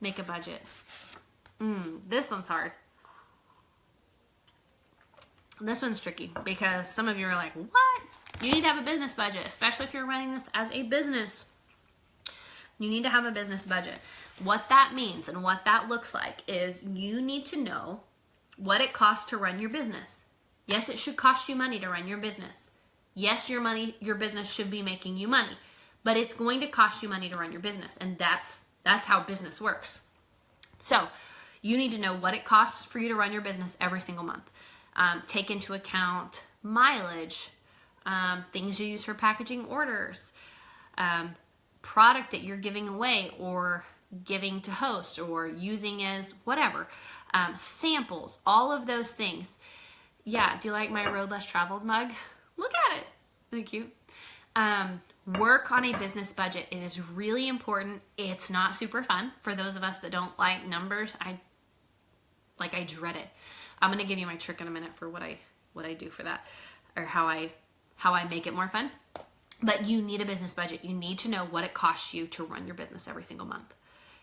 Make a budget. This one's hard. This one's tricky because some of you are like, what? You need to have a business budget, especially if you're running this as a business. You need to have a business budget. What that means and what that looks like is you need to know what it costs to run your business. Yes, it should cost you money to run your business. Yes, your business should be making you money, but it's going to cost you money to run your business, and that's how business works. So you need to know what it costs for you to run your business every single month. Take into account mileage, things you use for packaging orders, product that you're giving away or giving to hosts or using as whatever, samples, all of those things. Yeah, do you like my Road Less Traveled mug? Look at it. Isn't it cute? Work on a business budget. It is really important. It's not super fun for those of us that don't like numbers. I dread it. I'm going to give you my trick in a minute for what I do for that, or how I make it more fun. But you need a business budget. You need to know what it costs you to run your business every single month.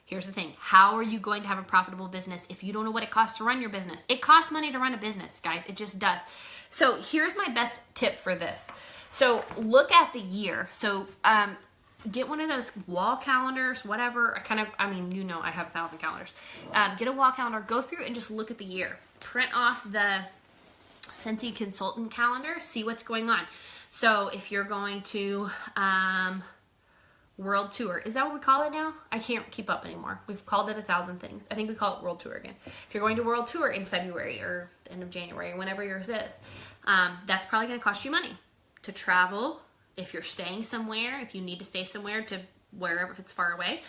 Here's the thing. How are you going to have a profitable business if you don't know what it costs to run your business? It costs money to run a business, guys. It just does. So here's my best tip for this. So look at the year. So get one of those wall calendars, whatever. I have 1,000 calendars. Get a wall calendar. Go through and just look at the year. Print off the Scentsy Consultant calendar. See what's going on. So if you're going to World Tour, is that what we call it now? I can't keep up anymore. We've called it 1,000 things. I think we call it World Tour again. If you're going to World Tour in February or end of January, whenever yours is, that's probably going to cost you money to travel. If you're staying somewhere, if you need to stay somewhere to wherever, if it's far away,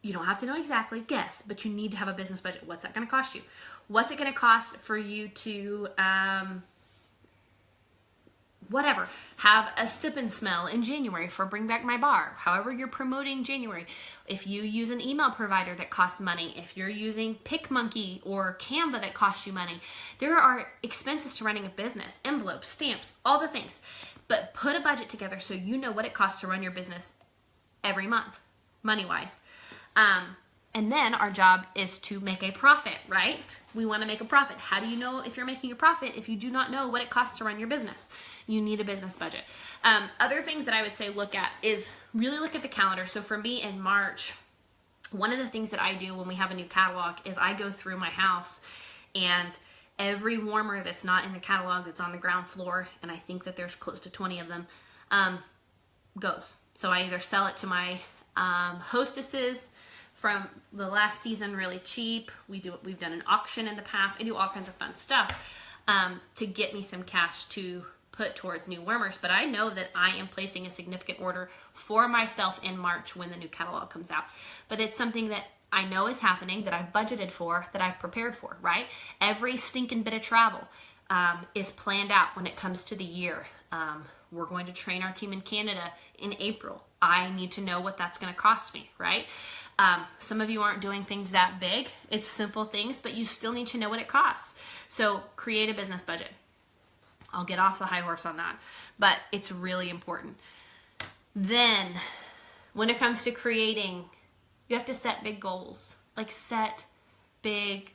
you don't have to know exactly, guess, but you need to have a business budget. What's that going to cost you? What's it going to cost for you to, have a sip and smell in January for Bring Back My Bar, however you're promoting January. If you use an email provider that costs money, if you're using PicMonkey or Canva that costs you money, there are expenses to running a business, envelopes, stamps, all the things. But put a budget together so you know what it costs to run your business every month, money-wise. And then our job is to make a profit, right? We want to make a profit. How do you know if you're making a profit if you do not know what it costs to run your business? You need a business budget. Other things that I would say look at is really look at the calendar. So for me in March, one of the things that I do when we have a new catalog is I go through my house and every warmer that's not in the catalog that's on the ground floor, and I think that there's close to 20 of them, goes. So I either sell it to my hostesses from the last season really cheap. We've done an auction in the past. I do all kinds of fun stuff to get me some cash to put towards new warmers. But I know that I am placing a significant order for myself in March when the new catalog comes out. But it's something that I know is happening, that I've budgeted for, that I've prepared for, right? Every stinking bit of travel is planned out when it comes to the year. We're going to train our team in Canada in April. I need to know what that's going to cost me, right? Some of you aren't doing things that big. It's simple things, but you still need to know what it costs. So create a business budget. I'll get off the high horse on that, but it's really important. Then when it comes to creating, you have to set big goals. Like, set big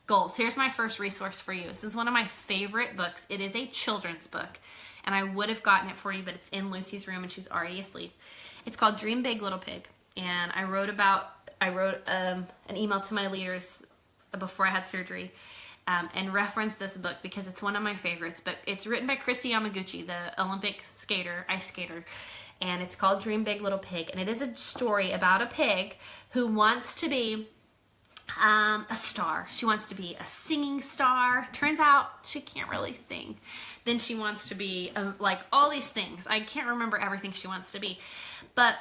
goals. Here's my first resource for you. This is one of my favorite books. It is a children's book, and I would have gotten it for you, but it's in Lucy's room and she's already asleep. It's called Dream Big, Little Pig. And I wrote an email to my leaders before I had surgery and referenced this book because it's one of my favorites. But it's written by Kristi Yamaguchi, the Olympic skater, ice skater. And it's called Dream Big, Little Pig. And it is a story about a pig who wants to be a star. She wants to be a singing star. Turns out she can't really sing. Then she wants to be like all these things. I can't remember everything she wants to be. But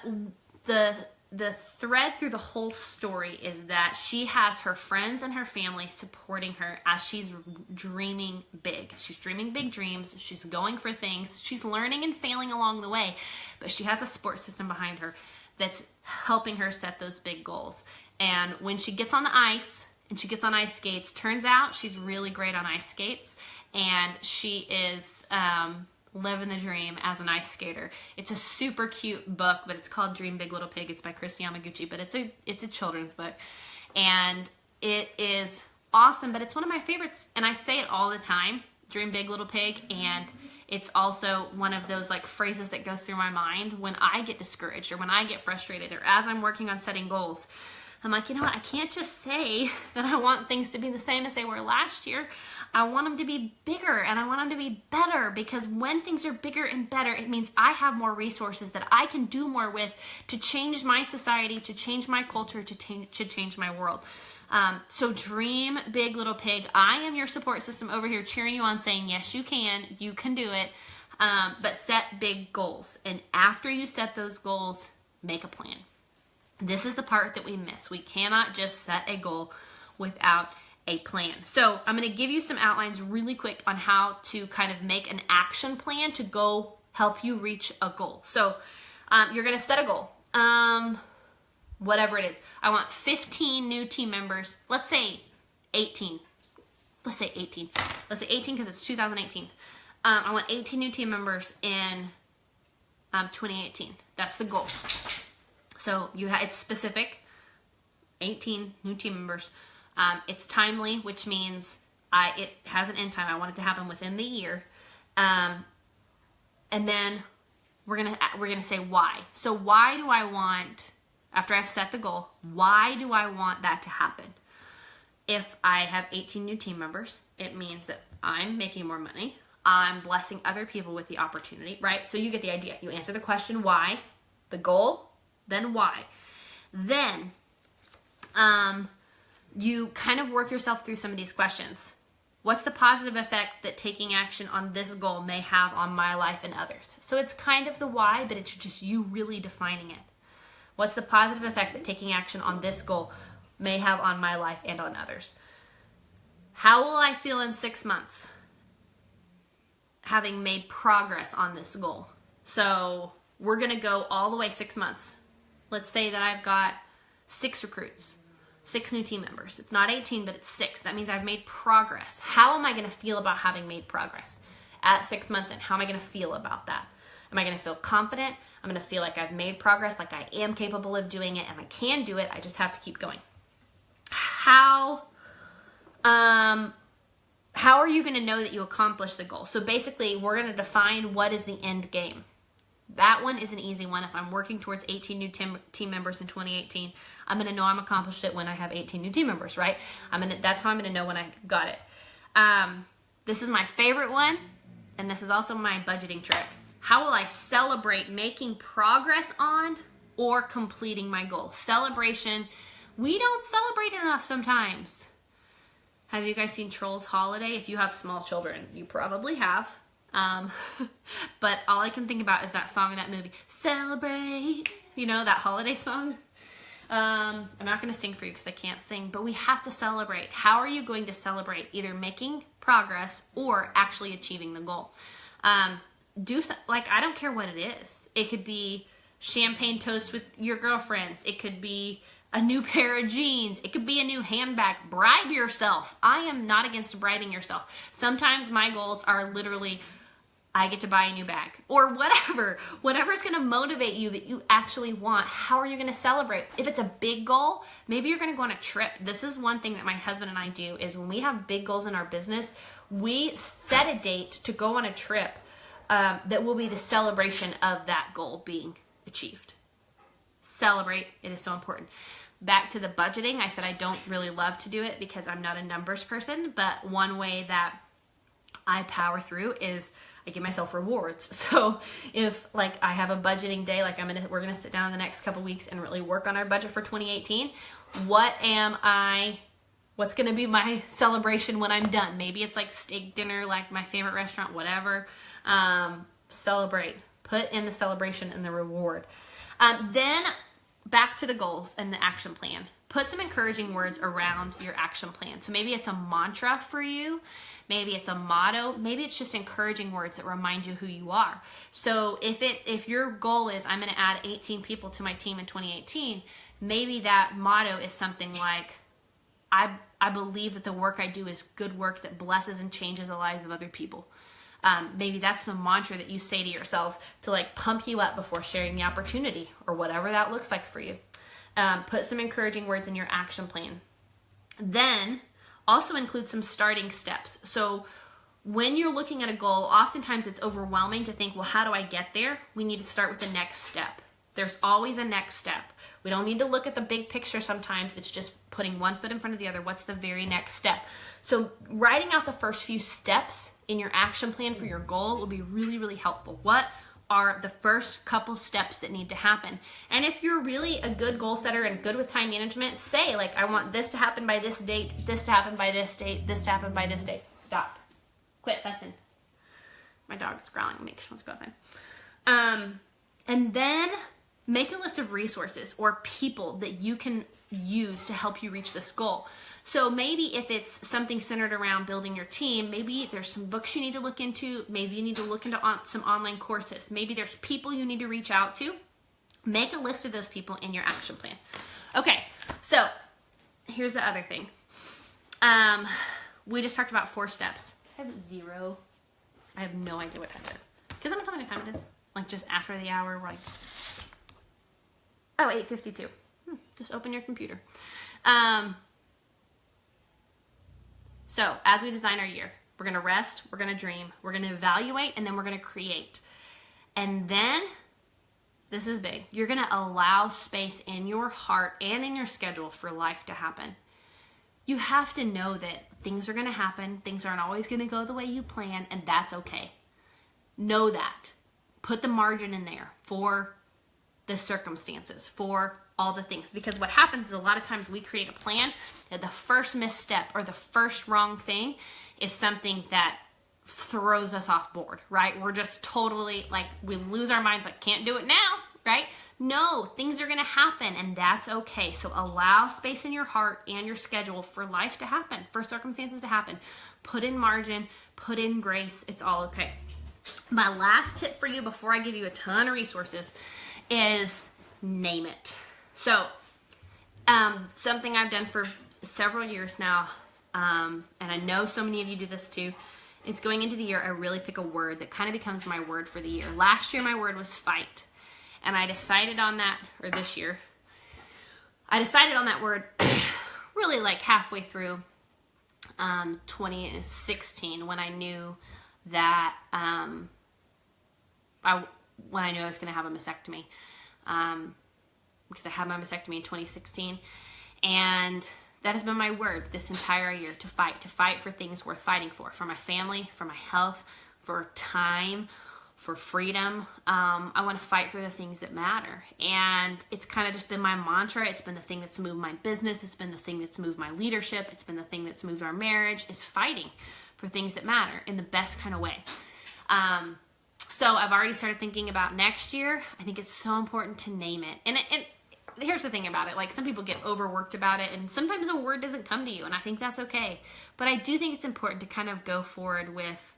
the thread through the whole story is that she has her friends and her family supporting her as she's dreaming big. She's dreaming big dreams. She's going for things. She's learning and failing along the way, but she has a support system behind her that's helping her set those big goals. And when she gets on the ice and she gets on ice skates, turns out she's really great on ice skates, and she is living the dream as an ice skater. It's a super cute book, but it's called Dream Big, Little Pig. It's by Kristi Yamaguchi, but it's a children's book, and it is awesome. But it's one of my favorites, and I say it all the time. Dream Big, Little Pig, and it's also one of those like phrases that goes through my mind when I get discouraged or when I get frustrated or as I'm working on setting goals. I'm like, you know what? I can't just say that I want things to be the same as they were last year. I want them to be bigger and I want them to be better, because when things are bigger and better, it means I have more resources that I can do more with to change my society, to change my culture, to change my world. So dream big, little pig. I am your support system over here cheering you on, saying, yes, you can do it. But set big goals. And after you set those goals, make a plan. This is the part that we miss. We cannot just set a goal without a plan. So I'm going to give you some outlines really quick on how to kind of make an action plan to go help you reach a goal. So you're going to set a goal. Whatever it is. I want 15 new team members. Let's say 18. Let's say 18. Let's say 18 because it's 2018. I want 18 new team members in 2018. That's the goal. So it's specific. 18 new team members. It's timely, which means it has an end time. I want it to happen within the year. And then we're gonna say why. So why do I want, after I've set the goal, why do I want that to happen? If I have 18 new team members, it means that I'm making more money. I'm blessing other people with the opportunity, right? So you get the idea. You answer the question why, the goal, then why. Then you kind of work yourself through some of these questions. What's the positive effect that taking action on this goal may have on my life and others? So it's kind of the why, but it's just you really defining it. What's the positive effect that taking action on this goal may have on my life and on others? How will I feel in 6 months having made progress on this goal? So we're going to go all the way 6 months. Let's say that I've got 6 recruits, 6 new team members. It's not 18, but it's 6. That means I've made progress. How am I going to feel about having made progress at 6 months in? How am I going to feel about that? Am I going to feel confident? I'm going to feel like I've made progress, like I am capable of doing it, and I can do it. I just have to keep going. How are you going to know that you accomplished the goal? So basically, we're going to define what is the end game. That one is an easy one. If I'm working towards 18 new team members in 2018, I'm going to know I'm accomplished it when I have 18 new team members, right? That's how I'm going to know when I got it. This is my favorite one, and this is also my budgeting trick. How will I celebrate making progress on or completing my goal? Celebration. We don't celebrate enough sometimes. Have you guys seen Trolls Holiday? If you have small children, you probably have. But all I can think about is that song in that movie, Celebrate, you know, that holiday song. I'm not going to sing for you because I can't sing, but we have to celebrate. How are you going to celebrate? Either making progress or actually achieving the goal. Do some, like, I don't care what it is. It could be champagne toast with your girlfriends. It could be a new pair of jeans. It could be a new handbag. Bribe yourself. I am not against bribing yourself. Sometimes my goals are literally, I get to buy a new bag or whatever is going to motivate you that you actually want. How are you going to celebrate? If it's a big goal, maybe you're going to go on a trip. This is one thing that my husband and I do is when we have big goals in our business, we set a date to go on a trip that will be the celebration of that goal being achieved. Celebrate. It is so important. Back to the budgeting. I said I don't really love to do it because I'm not a numbers person, but one way that I power through is I give myself rewards. So if like I have a budgeting day, like we're gonna sit down in the next couple weeks and really work on our budget for 2018. What's gonna be my celebration when I'm done? Maybe it's like steak dinner, like my favorite restaurant, whatever. Celebrate. Put in the celebration and the reward. Then back to the goals and the action plan. Put some encouraging words around your action plan. So maybe it's a mantra for you. Maybe it's a motto. Maybe it's just encouraging words that remind you who you are. So if your goal is I'm going to add 18 people to my team in 2018, maybe that motto is something like I believe that the work I do is good work that blesses and changes the lives of other people. Maybe that's the mantra that you say to yourself to like pump you up before sharing the opportunity or whatever that looks like for you. Put some encouraging words in your action plan. Then also include some starting steps. So when you're looking at a goal, oftentimes it's overwhelming to think, well, how do I get there? We need to start with the next step. There's always a next step. We don't need to look at the big picture sometimes. It's just putting one foot in front of the other. What's the very next step? So writing out the first few steps in your action plan for your goal will be really, really helpful. What are the first couple steps that need to happen? And if you're really a good goal setter and good with time management, say like, I want this to happen by this date, this to happen by this date, this to happen by this date. Stop. Quit fussing. My dog's growling. Make sure she wants to go outside. And then make a list of resources or people that you can use to help you reach this goal. So maybe if it's something centered around building your team, maybe there's some books you need to look into. Maybe you need to look into some online courses. Maybe there's people you need to reach out to. Make a list of those people in your action plan. Okay, so here's the other thing. We just talked about 4 steps. I have no idea what time it is. Because I'm not telling me what time it is. Like just after the hour, we're like, oh, 8:52. Just open your computer. So as we design our year, we're going to rest, we're going to dream, we're going to evaluate, and then we're going to create. And then, this is big, you're going to allow space in your heart and in your schedule for life to happen. You have to know that things are going to happen, things aren't always going to go the way you plan, and that's okay. Know that. Put the margin in there for the circumstances, for all the things. Because what happens is a lot of times we create a plan that the first misstep or the first wrong thing is something that throws us off board, right? We're just totally like, we lose our minds like, can't do it now, right? No, things are going to happen and that's okay. So allow space in your heart and your schedule for life to happen, for circumstances to happen. Put in margin, put in grace. It's all okay. My last tip for you before I give you a ton of resources is name it. So, something I've done for several years now, and I know so many of you do this too, it's going into the year, I really pick a word that kind of becomes my word for the year. Last year, my word was fight. And I decided on that, or this year, I decided on that word really like halfway through 2016 when I knew that, when I knew I was going to have a mastectomy. Because I had my mastectomy in 2016, and that has been my word this entire year, to fight for things worth fighting for my family, for my health, for time, for freedom. I want to fight for the things that matter, and it's kind of just been my mantra. It's been the thing that's moved my business. It's been the thing that's moved my leadership. It's been the thing that's moved our marriage, is fighting for things that matter in the best kind of way. So I've already started thinking about next year. I think it's so important to name it. And here's the thing about it. Like, some people get overworked about it, and sometimes a word doesn't come to you, and I think that's okay. But I do think it's important to kind of go forward with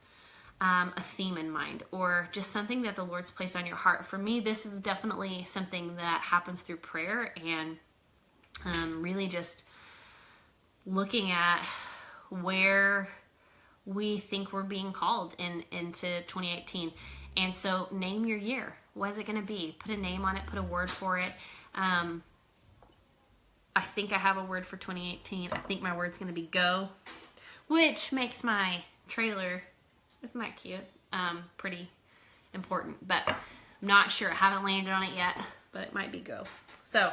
a theme in mind, or just something that the Lord's placed on your heart. For me, this is definitely something that happens through prayer, and really just looking at where we think we're being called into 2018. And so name your year. What is it going to be? Put a name on it, put a word for it. I think I have a word for 2018. I think my word's going to be go, which makes my trailer, isn't that cute? Pretty important, but I'm not sure. I haven't landed on it yet, but it might be go. So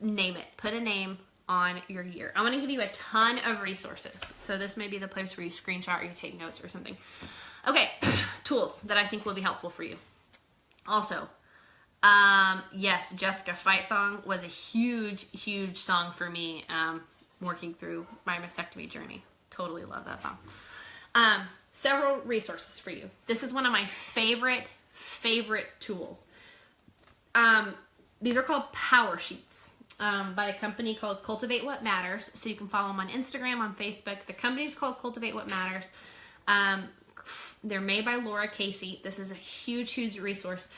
name it. Put a name on your year. I'm going to give you a ton of resources. So this may be the place where you screenshot or you take notes or something. Okay, tools that I think will be helpful for you. Also, yes, Jessica, Fight Song was a huge song for me working through my mastectomy journey. Totally love that song. Several resources for you. This is one of my favorite tools. These are called Power Sheets by a company called Cultivate What Matters. So you can follow them on Instagram, on Facebook. The company's called Cultivate What Matters. They're made by Laura Casey. This is a huge resource.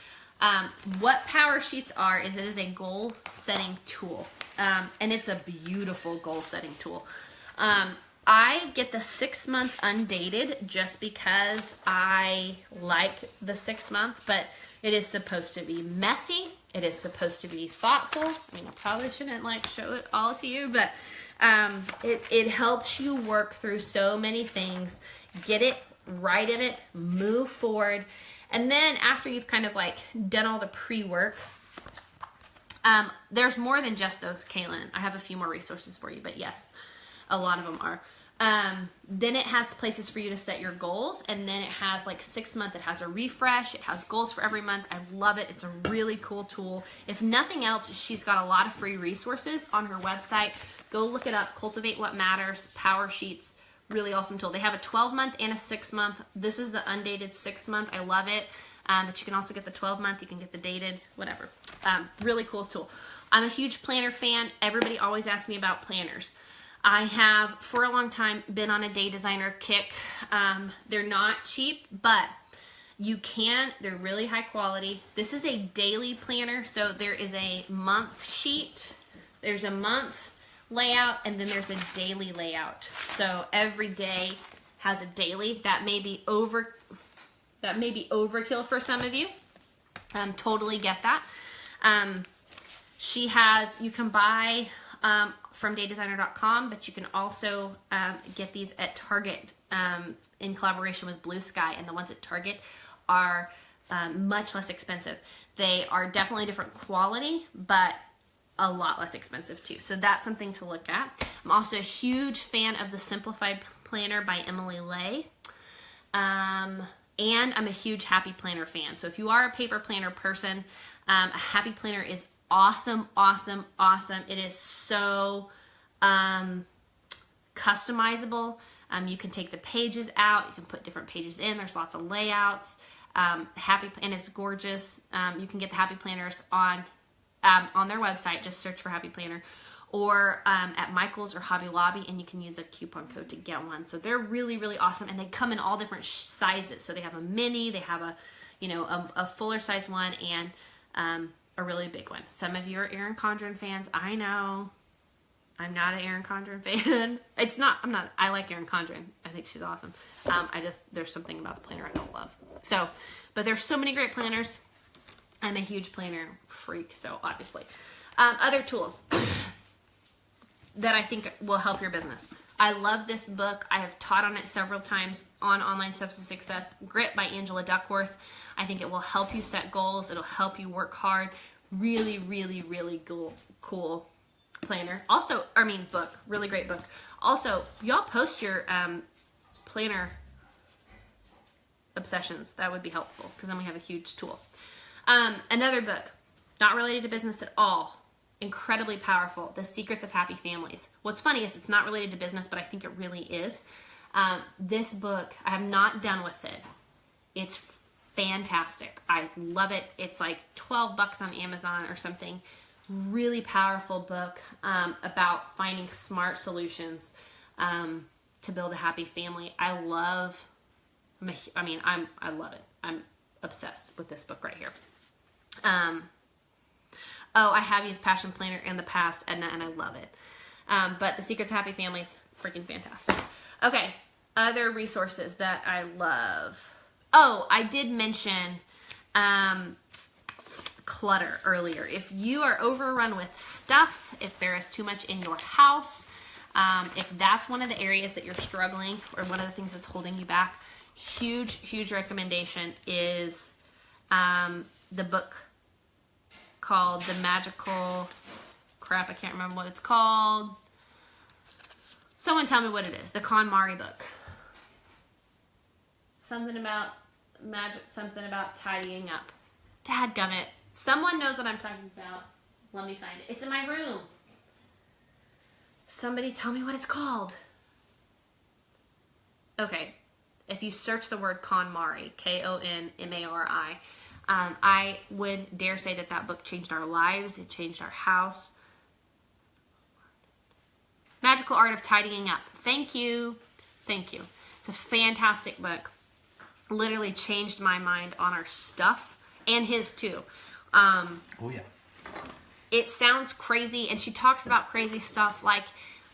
What Power Sheets are is it is a goal setting tool. And it's a beautiful goal setting tool. I get the 6 month undated just because I like the 6 month, but it is supposed to be messy. It is supposed to be thoughtful. I mean, I probably shouldn't show it all to you, but it helps you work through so many things, get it right in it, move forward. And then after you've kind of done all the pre-work, there's more than just those, Kaylin. I have a few more resources for you, but yes, a lot of them are. Then it has places for you to set your goals, and then it has 6 month, it has a refresh, it has goals for every month. I love it. It's a really cool tool. If nothing else, she's got a lot of free resources on her website. Go look it up, Cultivate What Matters, Power Sheets, really awesome tool. They have a 12 month and a 6 month. This is the undated 6 month. I love it. But you can also get the 12 month, you can get the dated, whatever. Really cool tool. I'm a huge planner fan. Everybody always asks me about planners. I have, for a long time, been on a Day Designer kick. They're not cheap, but you can. They're really high quality. This is a daily planner, so there is a month sheet. There's a month layout, and then there's a daily layout. So every day has a daily. That may be overkill for some of you. Totally get that. You can buy from daydesigner.com, but you can also get these at Target in collaboration with Blue Sky, and the ones at Target are much less expensive. They are definitely different quality, but a lot less expensive too. So that's something to look at. I'm also a huge fan of the Simplified Planner by Emily Lay. And I'm a huge Happy Planner fan. So if you are a paper planner person, a Happy Planner is awesome. It is so customizable. You can take the pages out. You can put different pages in. There's lots of layouts. And it's gorgeous. You can get the Happy Planners on their website. Just search for Happy Planner, or at Michael's or Hobby Lobby, and you can use a coupon code to get one. So they're really awesome, and they come in all different sizes. So they have a mini, they have a fuller size one, and a really big one. Some of you are Erin Condren fans. I know. I'm not an Erin Condren fan. I like Erin Condren. I think she's awesome. There's something about the planner I don't love. But there's so many great planners. I'm a huge planner freak, so obviously. Other tools that I think will help your business. I love this book. I have taught on it several times on Online Steps to Success. Grit by Angela Duckworth. I think it will help you set goals. It'll help you work hard. Really cool planner. Book. Really great book. Also, y'all post your planner obsessions. That would be helpful, because then we have a huge tool. Another book, not related to business at all, incredibly powerful, The Secrets of Happy Families. What's funny is it's not related to business, but I think it really is. This book, I am not done with it. It's fantastic. I love it. It's $12 on Amazon or something. really powerful book about finding smart solutions to build a happy family. I love it. I'm obsessed with this book right here. I have used Passion Planner in the past, and I love it. But The Secret to Happy Families, freaking fantastic. Okay, other resources that I love. Oh, I did mention clutter earlier. If you are overrun with stuff, if there is too much in your house, if that's one of the areas that you're struggling or one of the things that's holding you back, huge recommendation is the book called The Magical... Crap, I can't remember what it's called. Someone tell me what it is. The KonMari book. Something about magic, something about tidying up. Dadgummit. Someone knows what I'm talking about. Let me find it. It's in my room. Somebody tell me what it's called. Okay. If you search the word KonMari, KonMari, I would dare say that book changed our lives. It changed our house. Magical Art of Tidying Up. Thank you. It's a fantastic book. Literally changed my mind on our stuff, and his too. Oh yeah. It sounds crazy, and she talks about crazy stuff like,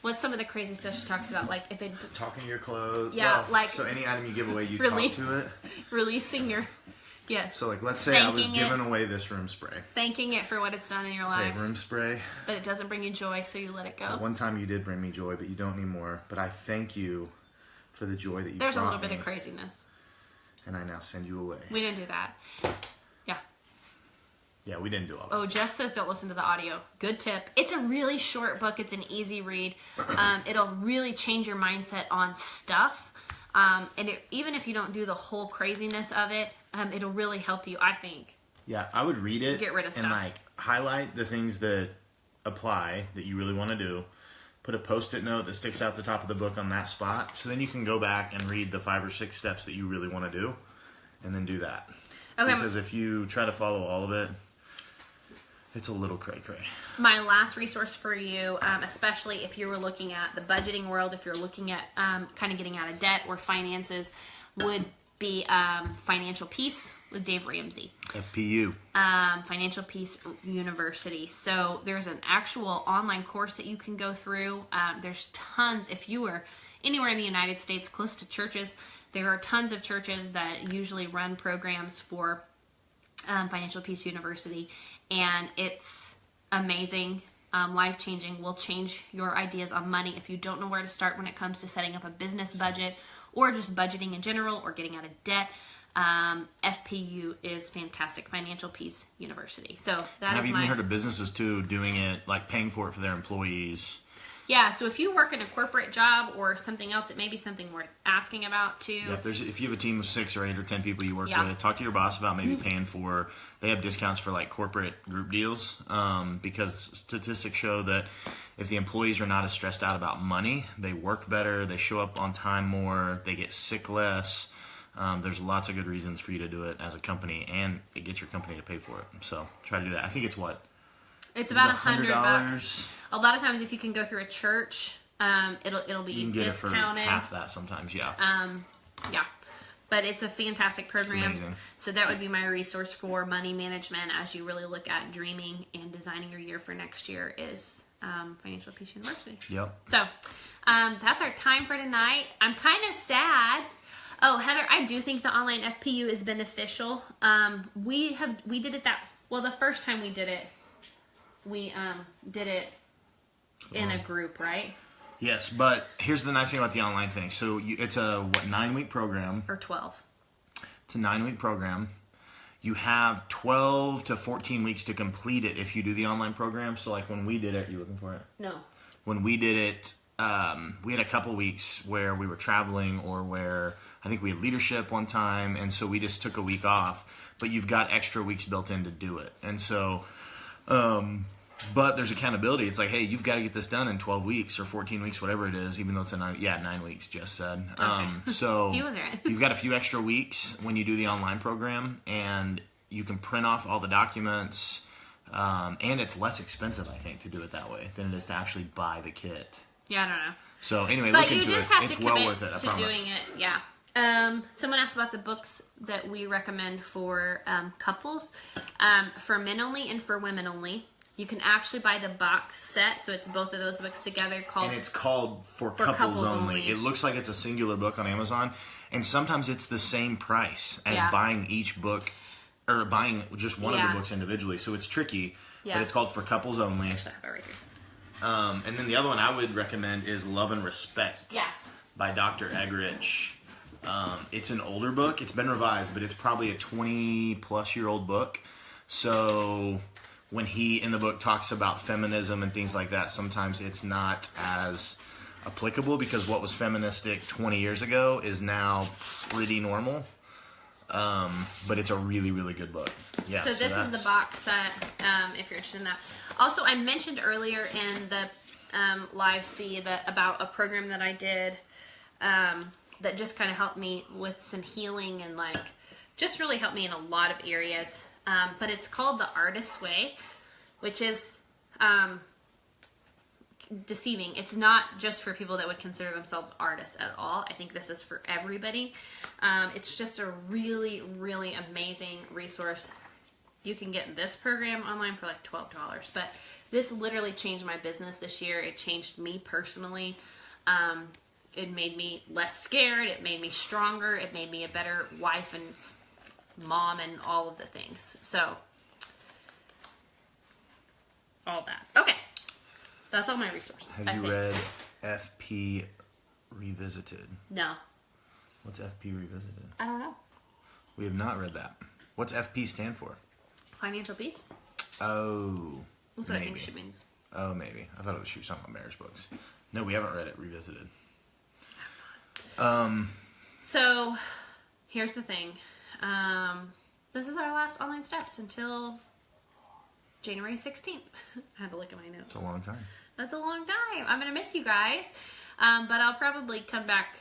what's some of the crazy stuff she talks about? Like if it... Talking to your clothes. Yeah, well, like... So any item you give away, you really, talk to it. Releasing your... Yes. So like, let's say I was giving away this room spray. Thanking it for what it's done in your life. Say room spray. But it doesn't bring you joy, so you let it go. One time you did bring me joy, but you don't anymore. But I thank you for the joy that you brought me. There's a little bit of craziness. And I now send you away. We didn't do that. Yeah. Yeah, we didn't do all that. Oh, Jess says don't listen to the audio. Good tip. It's a really short book. It's an easy read. It'll really change your mindset on stuff. Even if you don't do the whole craziness of it, it'll really help you, I think. Yeah, I would read it. Get rid of stuff. And like highlight the things that apply that you really want to do. Put a post-it note that sticks out the top of the book on that spot. So then you can go back and read the 5 or 6 steps that you really want to do. And then do that. Okay. Because if you try to follow all of it, it's a little cray-cray. My last resource for you, especially if you were looking at the budgeting world, if you're looking at kind of getting out of debt or finances, would be Financial Peace with Dave Ramsey. FPU. Financial Peace University. So there's an actual online course that you can go through. There's tons. If you are anywhere in the United States close to churches, there are tons of churches that usually run programs for Financial Peace University. And it's amazing, life-changing, will change your ideas on money if you don't know where to start when it comes to setting up a business budget or just budgeting in general or getting out of debt. FPU is fantastic, Financial Peace University. So I've even heard of businesses too doing it, like paying for it for their employees. Yeah, so if you work in a corporate job or something else, it may be something worth asking about too. Yeah, if you have a team of 6 or 8 or 10 people you work with, talk to your boss about maybe paying for. They have discounts for like corporate group deals because statistics show that if the employees are not as stressed out about money, they work better, they show up on time more, they get sick less. There's lots of good reasons for you to do it as a company, and it gets your company to pay for it. So try to do that. I think it's what. It's about $100. A lot of times, if you can go through a church, it'll be you can get discounted. It for half that sometimes, yeah. Yeah, but it's a fantastic program. It's amazing. So that would be my resource for money management as you really look at dreaming and designing your year for next year is Financial Peace University. Yep. So that's our time for tonight. I'm kind of sad. Oh, Heather, I do think the online FPU is beneficial. We did it the first time we did it. We did it in a group, right? Yes, but here's the nice thing about the online thing. So it's a 9-week program. Or 12. It's a 9-week program. You have 12 to 14 weeks to complete it if you do the online program. So like when we did it, you looking for it? No. When we did it, we had a couple weeks where we were traveling or where I think we had leadership one time, and so we just took a week off. But you've got extra weeks built in to do it. And so... but there's accountability. It's like, hey, you've got to get this done in 12 weeks or 14 weeks, whatever it is, even though it's 9 weeks, Jess said. Okay. So He was right. you've got a few extra weeks when you do the online program, and you can print off all the documents. And it's less expensive, I think, to do it that way than it is to actually buy the kit. Yeah, I don't know. So anyway, but look into it. You just have it's to well commit worth it, I to promise. doing it. Yeah. Someone asked about the books that we recommend for couples, for men only and for women only. You can actually buy the box set, so it's both of those books together. And it's called For Couples Only. It looks like it's a singular book on Amazon, and sometimes it's the same price as buying each book, or buying just one of the books individually. So it's tricky, but it's called For Couples Only. Actually, I have it right here. And then the other one I would recommend is Love and Respect by Dr. Eggerichs. It's an older book. It's been revised, but it's probably a 20-plus-year-old book. So when he, in the book, talks about feminism and things like that, sometimes it's not as applicable because what was feministic 20 years ago is now pretty normal. But it's a really, really good book. Yeah. So this is the box set, if you're interested in that. Also, I mentioned earlier in the live feed about a program that I did that just kind of helped me with some healing and just really helped me in a lot of areas. But it's called The Artist's Way, which is deceiving. It's not just for people that would consider themselves artists at all. I think this is for everybody. It's just a really, really amazing resource. You can get this program online for like $12, but this literally changed my business this year. It changed me personally. It made me less scared. It made me stronger. It made me a better wife and mom and all of the things. So, all that. Okay. That's all my resources. Have you read FP Revisited? No. What's FP Revisited? I don't know. We have not read that. What's FP stand for? Financial peace? Oh. That's what I think she means. Oh, maybe. I thought it was she was talking about marriage books. No, we haven't read it. Revisited. So, here's the thing. This is our last online steps until January 16th. I had to look at my notes. It's a long time. That's a long time. I'm going to miss you guys. But I'll probably come back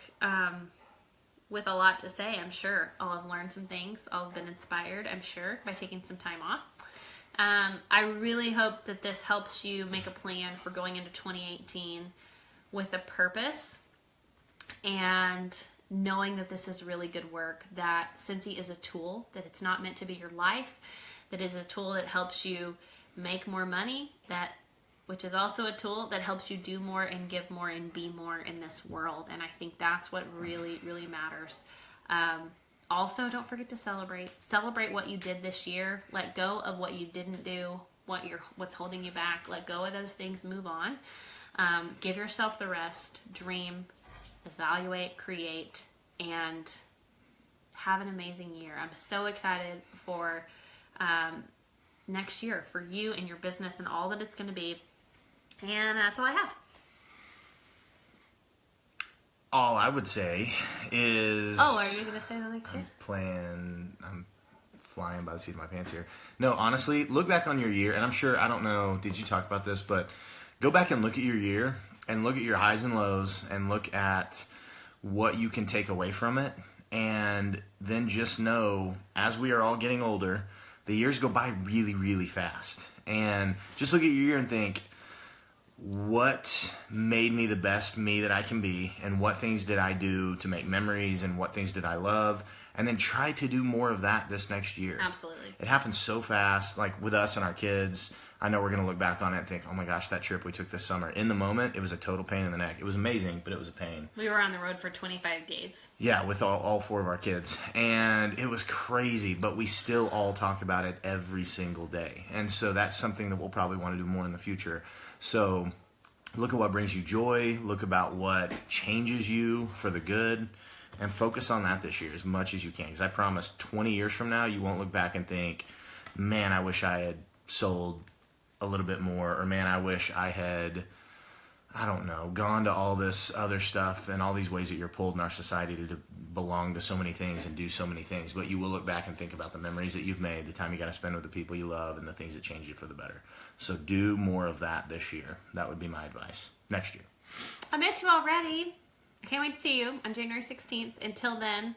with a lot to say, I'm sure. I'll have learned some things. I'll have been inspired, I'm sure, by taking some time off. I really hope that this helps you make a plan for going into 2018 with a purpose and knowing that this is really good work, that Scentsy is a tool, that it's not meant to be your life, that is a tool that helps you make more money, which is also a tool that helps you do more and give more and be more in this world. And I think that's what really, really matters. Also, don't forget to celebrate. Celebrate what you did this year. Let go of what you didn't do, what's holding you back. Let go of those things. Move on. Give yourself the rest. Dream, evaluate, create, and have an amazing year. I'm so excited for next year, for you and your business and all that it's going to be. And that's all I have. All I would say is... Oh, are you going to say something too? I'm flying by the seat of my pants here. No, honestly, look back on your year, and I'm sure, I don't know, did you talk about this, but go back and look at your year, and look at your highs and lows, and look at what you can take away from it, and then just know, as we are all getting older, the years go by really, really fast. And just look at your year and think, what made me the best me that I can be, and what things did I do to make memories, and what things did I love, and then try to do more of that this next year. Absolutely. It happens so fast, like with us and our kids. I know we're going to look back on it and think, oh my gosh, that trip we took this summer. In the moment, it was a total pain in the neck. It was amazing, but it was a pain. We were on the road for 25 days. Yeah, with all four of our kids. And it was crazy, but we still all talk about it every single day. And so that's something that we'll probably want to do more in the future. So look at what brings you joy. Look about what changes you for the good. And focus on that this year as much as you can. Because I promise 20 years from now, you won't look back and think, man, I wish I had sold a little bit more, or man, I wish I had, I don't know, gone to all this other stuff and all these ways that you're pulled in our society to belong to so many things and do so many things. But you will look back and think about the memories that you've made, the time you got to spend with the people you love, and the things that change you for the better. So do more of that this year. That would be my advice. Next year. I miss you already. I can't wait to see you on January 16th. Until then,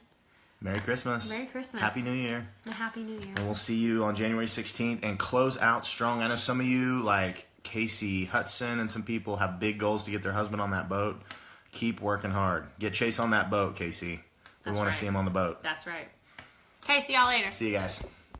Merry Christmas. Merry Christmas. Happy New Year. And a Happy New Year. And we'll see you on January 16th and close out strong. I know some of you, like Casey Hudson and some people, have big goals to get their husband on that boat. Keep working hard. Get Chase on that boat, Casey. We want to see him on the boat. That's right. Okay, see y'all later. See you guys.